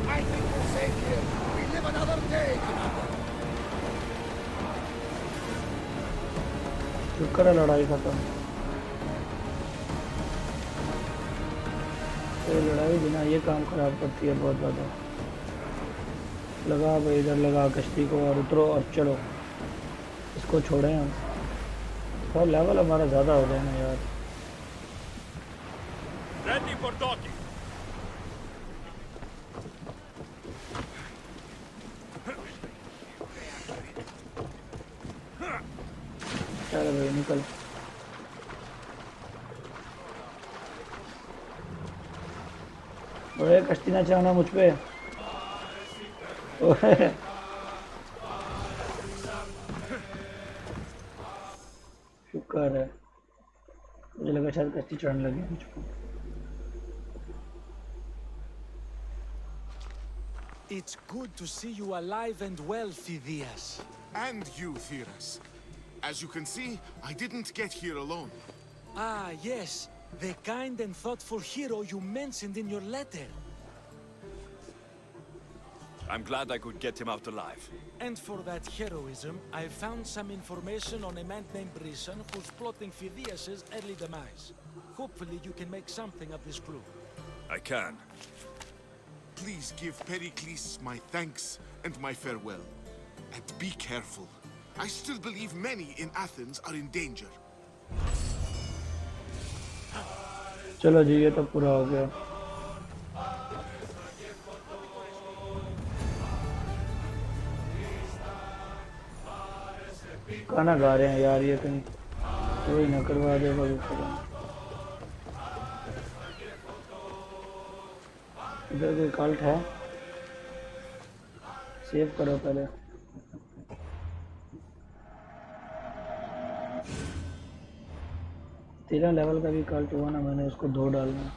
I think we're safe here. We live another day, Commander. शुक्र है लड़ाई खत्म। ये लड़ाई बिना ये काम खराब करती है बहुत ज़्यादा। लगा भाई इधर लगा कश्ती को और उतरो और चलो। इसको छोड़ें हम। थोड़ा लेवल हमारा ज़्यादा हो जाएगा यार। Ready for docking! चलो भाई निकल। और कश्ती ना चलाना मुझ पे। शुक्र है, मुझे लगा शायद कश्ती चढ़ने लगी मुझको। It's good to see you alive and well, Phidias. And you, Theras. As you can see, I didn't get here alone. Ah, yes. The kind and thoughtful hero you mentioned in your letter. I'm glad I could get him out alive. And for that heroism, I found some information on a man named Brisson who's plotting Phidias' early demise. Hopefully you can make something of this clue. I can. Please give Pericles my thanks and my farewell. And be careful. I still believe many in Athens are in danger. चलो जी, ये तो पूरा हो गया। गाना गा रहे हैं यार, ये कहीं कोई ना करवा दे कभी। इधर कोई कल्ट है, सेव करो पहले। तेरह लेवल का भी कल्ट हुआ ना, मैंने उसको 2 डालना,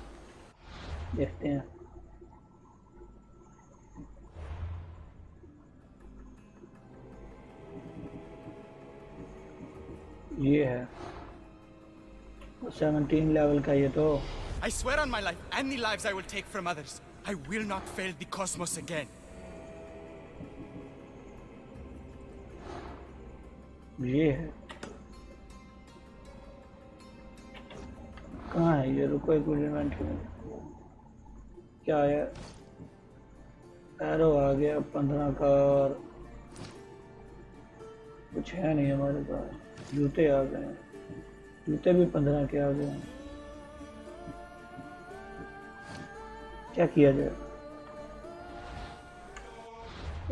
देखते हैं। ये है 17 लेवल का ये तो। I swear on my life and the lives I will take from others, I will not fail the cosmos again. ये है, कहाँ है ये? रुको एक मिनट, इवेंट में क्या है? एरो आ गया 15 का, और कुछ है नहीं हमारे पास। जूते आ गए, जूते भी 15 के आ गए हैं। क्या किया जाए?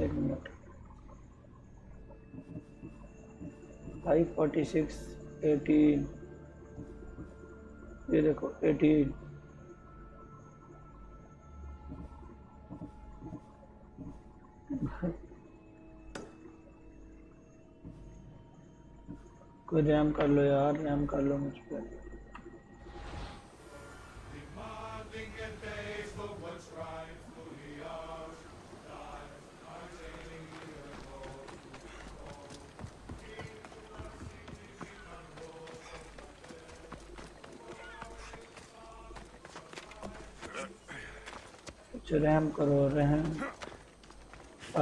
एक मिनट। 546 18, ये देखो 18। कोई रैम कर लो यार, रैम कर लो मुझ पर। रहम करो, रहम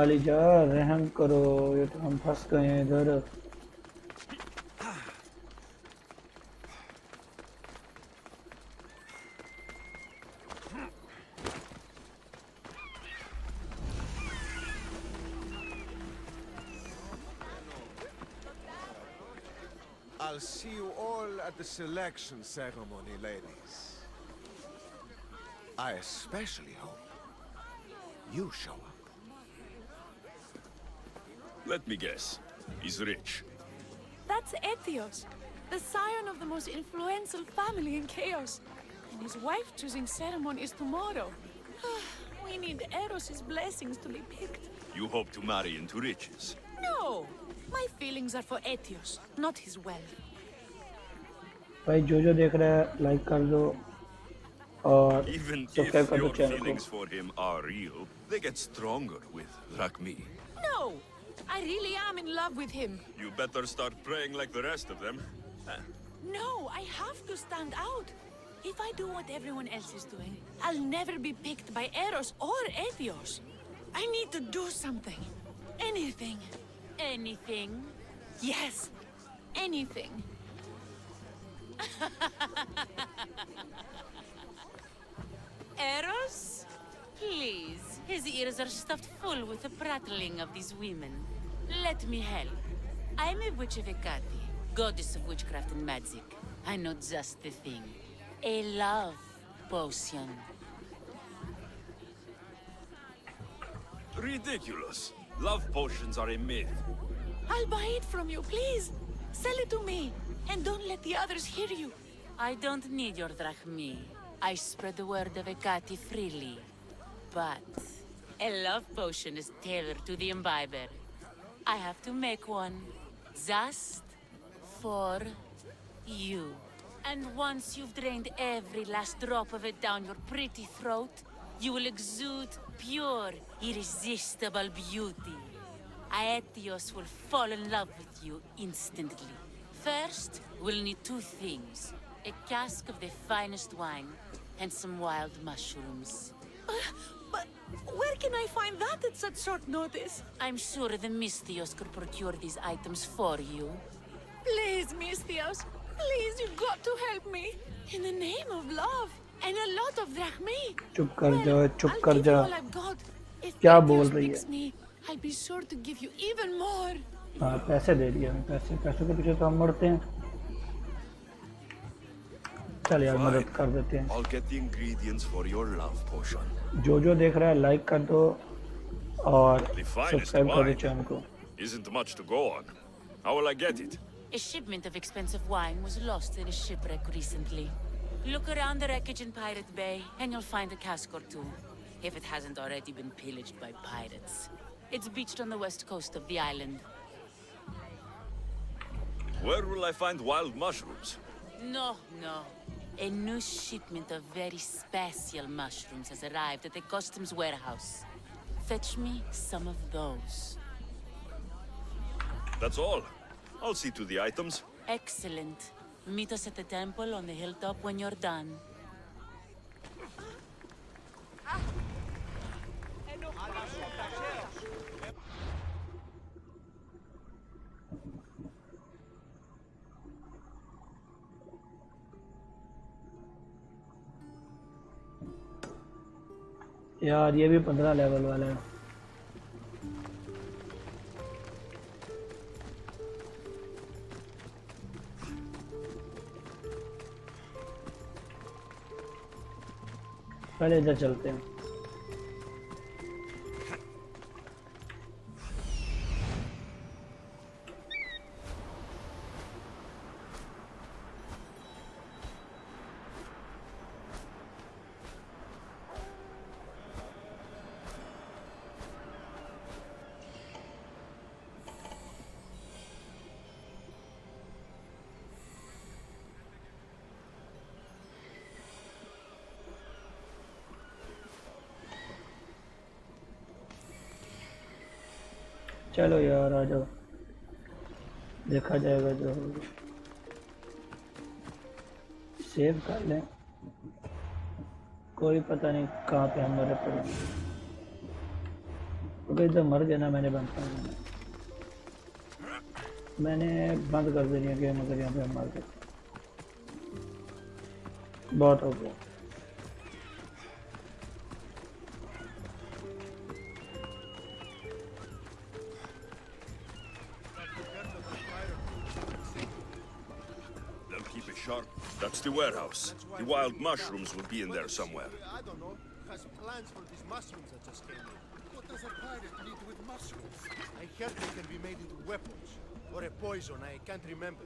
आली जा, रहम करो। ये तो हम फंस गए हैं इधर। I'll see you all at the selection ceremony, ladies. I especially hope you show up. Let me guess. He's rich. That's Ethios, the scion of the most influential family in Chaos. And his wife choosing ceremony is tomorrow. We need Eros' blessings to be picked. You hope to marry into riches. No! My feelings are for Ethios, not his wealth. भाई जो देख रहा है like कर दो और Even if subscribe कर दो your चैनल feelings को। for him are real, they get stronger with Rakmi. No! I really am in love with him. You better start praying like the rest of them. No, I have to stand out. If I do what everyone else is doing, I'll never be picked by Eros or Ethios. I need to do something. Anything. Anything? Yes, anything. Eros? Please. His ears are stuffed full with the prattling of these women. Let me help. I'm a witch of Hecate, goddess of witchcraft and magic. I know just the thing. A love potion. Ridiculous. Love potions are a myth. I'll buy it from you, please. Sell it to me, and don't let the others hear you. I don't need your drachmi. I spread the word of Hecate freely. But A love potion is tailored to the imbiber. I have to make one. Just for you. And once you've drained every last drop of it down your pretty throat, you will exude pure, irresistible beauty. Aetios will fall in love with you instantly. First, we'll need two things. A cask of the finest wine, and some wild mushrooms. But where can I find that at such short notice? I'm sure the Mystios could procure these items for you. Please, Mystios. Please, you've got to help me. In the name of love. And a lot of drachmae. चुप कर जा, चुप I'll कर give जा. you all I've got. If क्या Aetios बोल रही picks है? me, I'll be sure to give you even more. हाँ, पैसे दे दिए हमें, पैसों के पीछे तो हम मरते हैं. चल यार मदद कर देते हैं. I'll get the ingredients for your love potion. जो देख रहा है लाइक कर दो और The finest सब्सक्राइब कर दो wine. चैनल को. Isn't much to go on. How will I get it? A shipment of expensive wine was lost in a shipwreck recently. Look around the wreckage in Pirate Bay, and you'll find a cask or two, if it hasn't already been pillaged by pirates. It's beached on the west coast of the island. Where will I find wild mushrooms? No. A new shipment of very special mushrooms has arrived at the customs warehouse. Fetch me some of those. That's all. I'll see to the items. Excellent. Meet us at the temple on the hilltop when you're done. यार ये भी 15 level वाला है. पहले इधर चलते हैं. चलो यार आ जाओ, देखा जाएगा जो होगा. सेव कर लें, कोई पता नहीं कहाँ पे हम मरे पड़े. क्योंकि इधर मर गया ना, मैंने बंद कर दिया. मैंने बंद कर देनी है गेम अगर यहाँ पे हम मर गए. बहुत हो गया. That's the warehouse. The wild mushrooms will be in there somewhere. I don't know. Has plans for these mushrooms that just came in. What does a pirate need with mushrooms? I heard they can be made into weapons. Or a poison, I can't remember.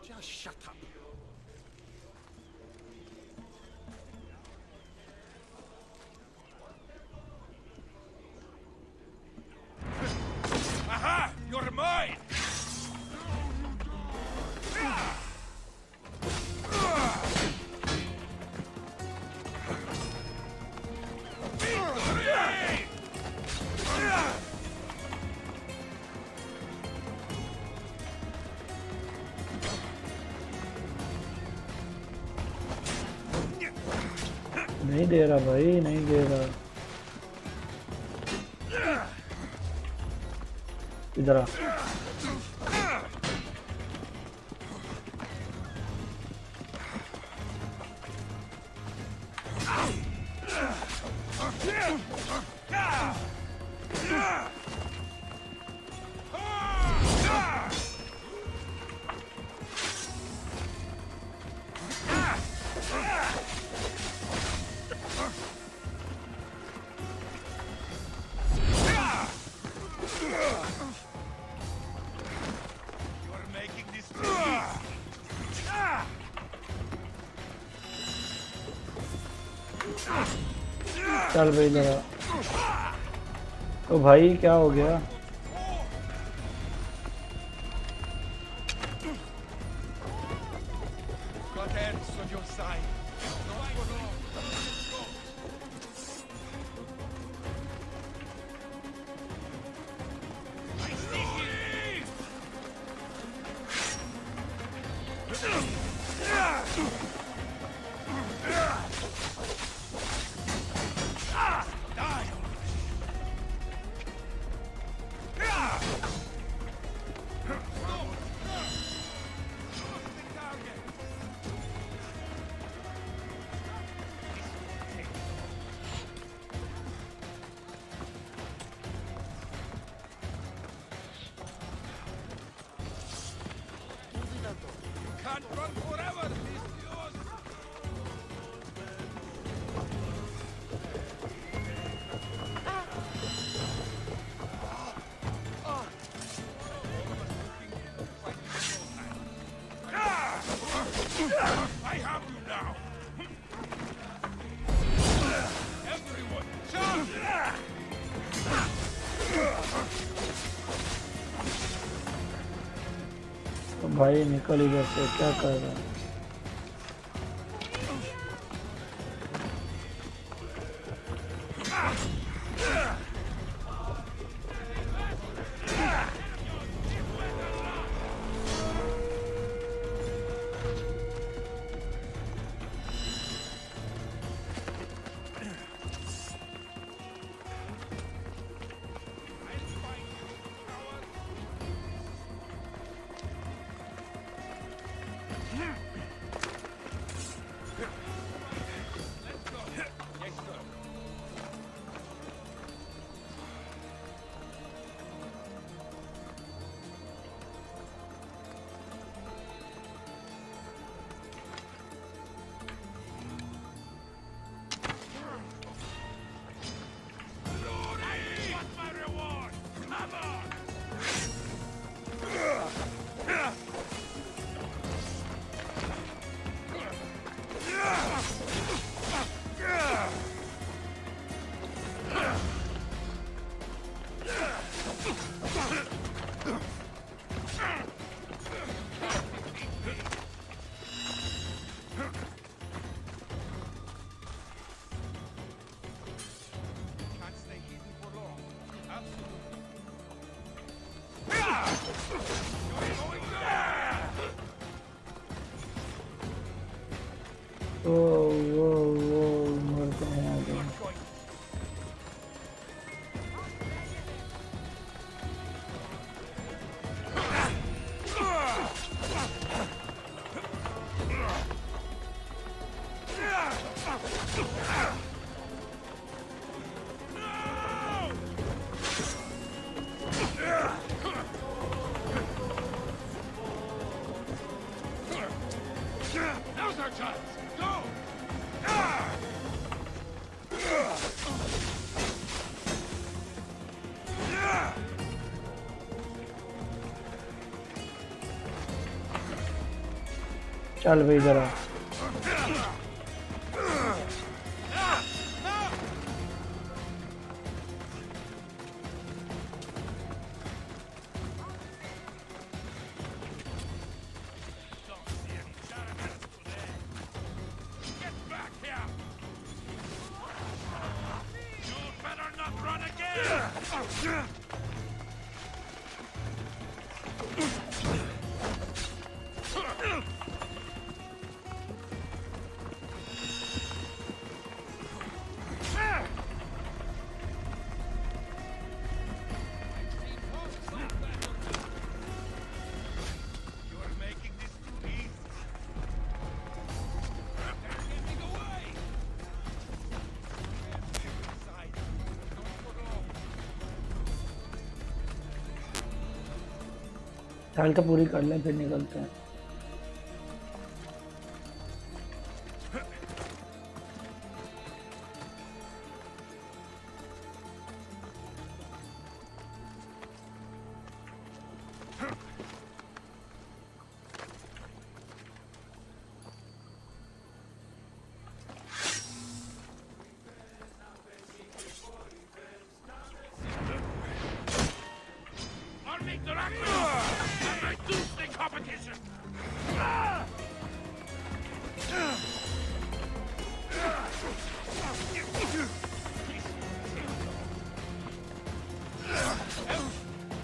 Just shut up. Aha! You're mine! नहीं दे रहा भाई, नहीं दे रहा. इधर आ. चल भाई इधर आ. तो भाई क्या हो गया? Got hands on your side. Not for long. Can't run forever. It's yours. I have you now. Everyone, charge! तो भाई निकल इधर से, क्या कर रहा है? वो मरते हैं आगे। Now's our chance. Go! चल भाई जरा। साल का पूरी कर लें फिर निकलते हैं।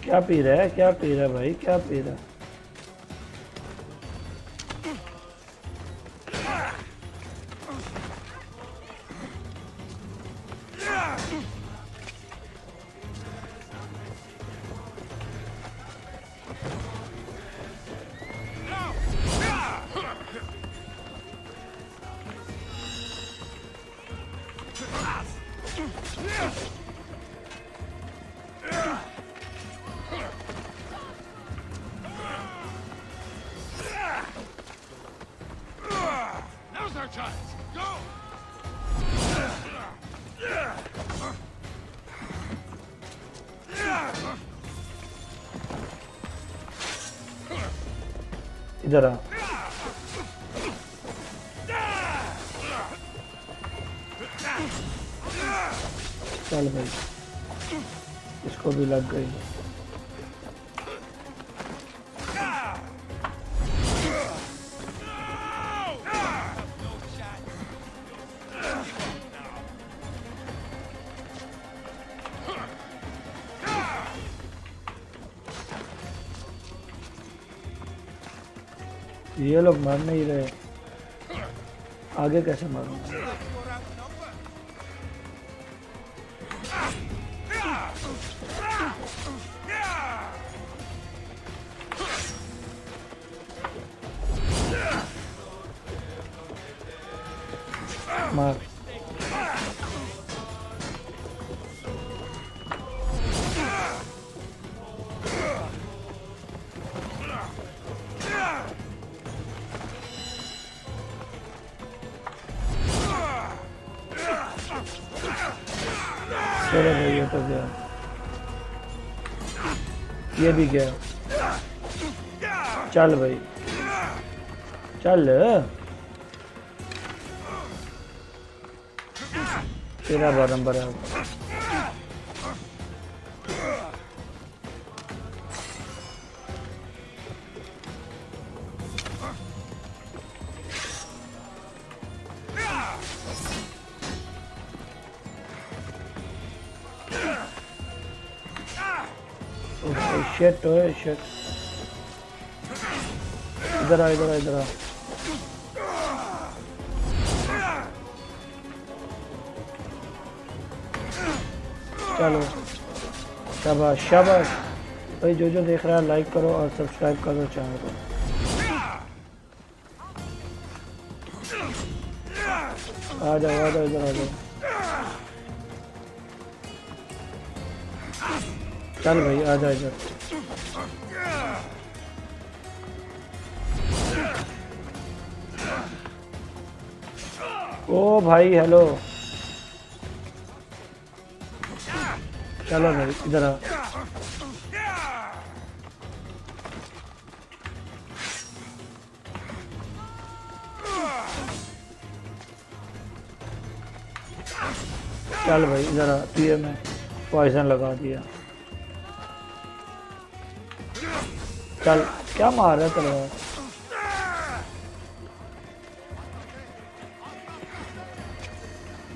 क्या पी रहा है, क्या पी रहा है भाई, क्या पी रहा है? इधर आ। चल भाई, इसको भी लग गई। ये लोग मर नहीं रहे, आगे कैसे मारूंगा? मार। चलो भाई, ये तो गया, ये भी गया। चल भाई, चल। तेरा बारंबार है। शिट, ओए शिट। इधर आ, इधर आ, इधर आ। चलो, शाबाश शाबाश भाई। जो देख रहा है लाइक करो और सब्सक्राइब करो चैनल को। आ जाओ, आ जाओ, इधर आ जाओ। चल भाई, आ जाओ इधर। ओ भाई, हेलो। चलो भाई, इधर आ। चल भाई, इधर आ। तुझे मैं पॉइजन लगा दिया। चल, क्या मार रहा है तलवार?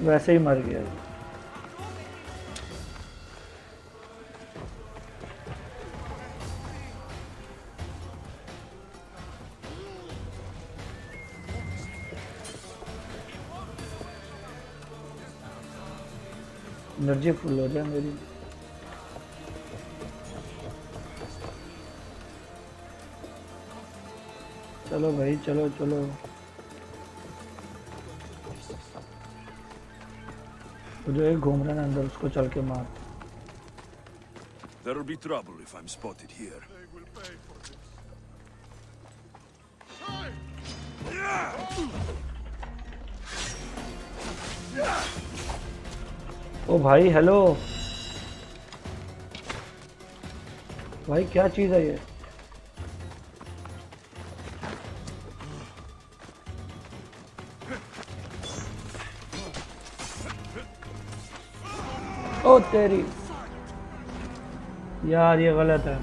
वैसे ही मर गया। एनर्जी फुल हो जाए मेरी। चलो भाई, चलो चलो। जो एक घूम रहा है अंदर, उसको चल के मार। There'll be trouble if I'm spotted here. ओ भाई, हेलो भाई, क्या चीज है ये? ओ तेरी यार, ये गलत है।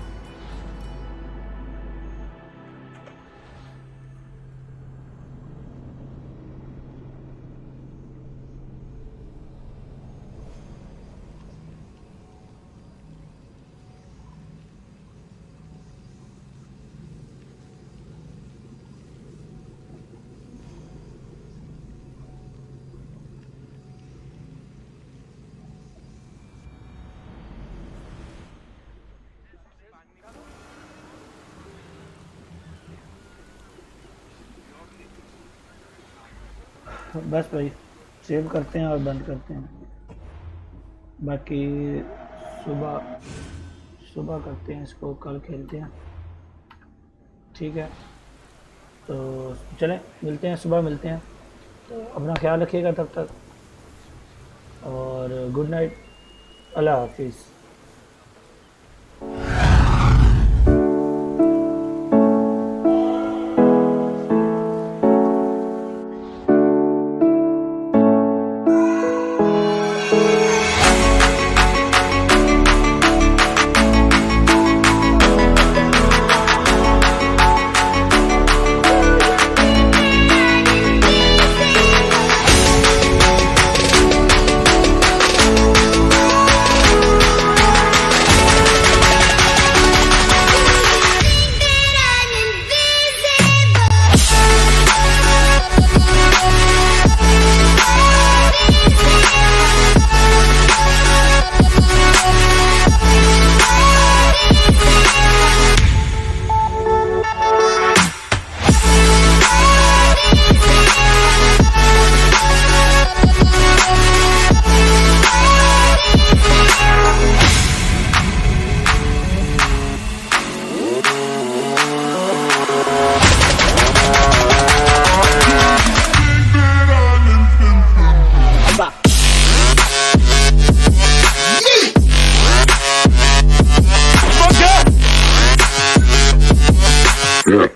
बस भाई सेव करते हैं और बंद करते हैं, बाकी सुबह सुबह करते हैं इसको, कल खेलते हैं, ठीक है। तो चलें मिलते हैं, सुबह मिलते हैं। तो अपना ख्याल रखिएगा तब तक, और गुड नाइट, अल्लाह हाफिज़। Yeet!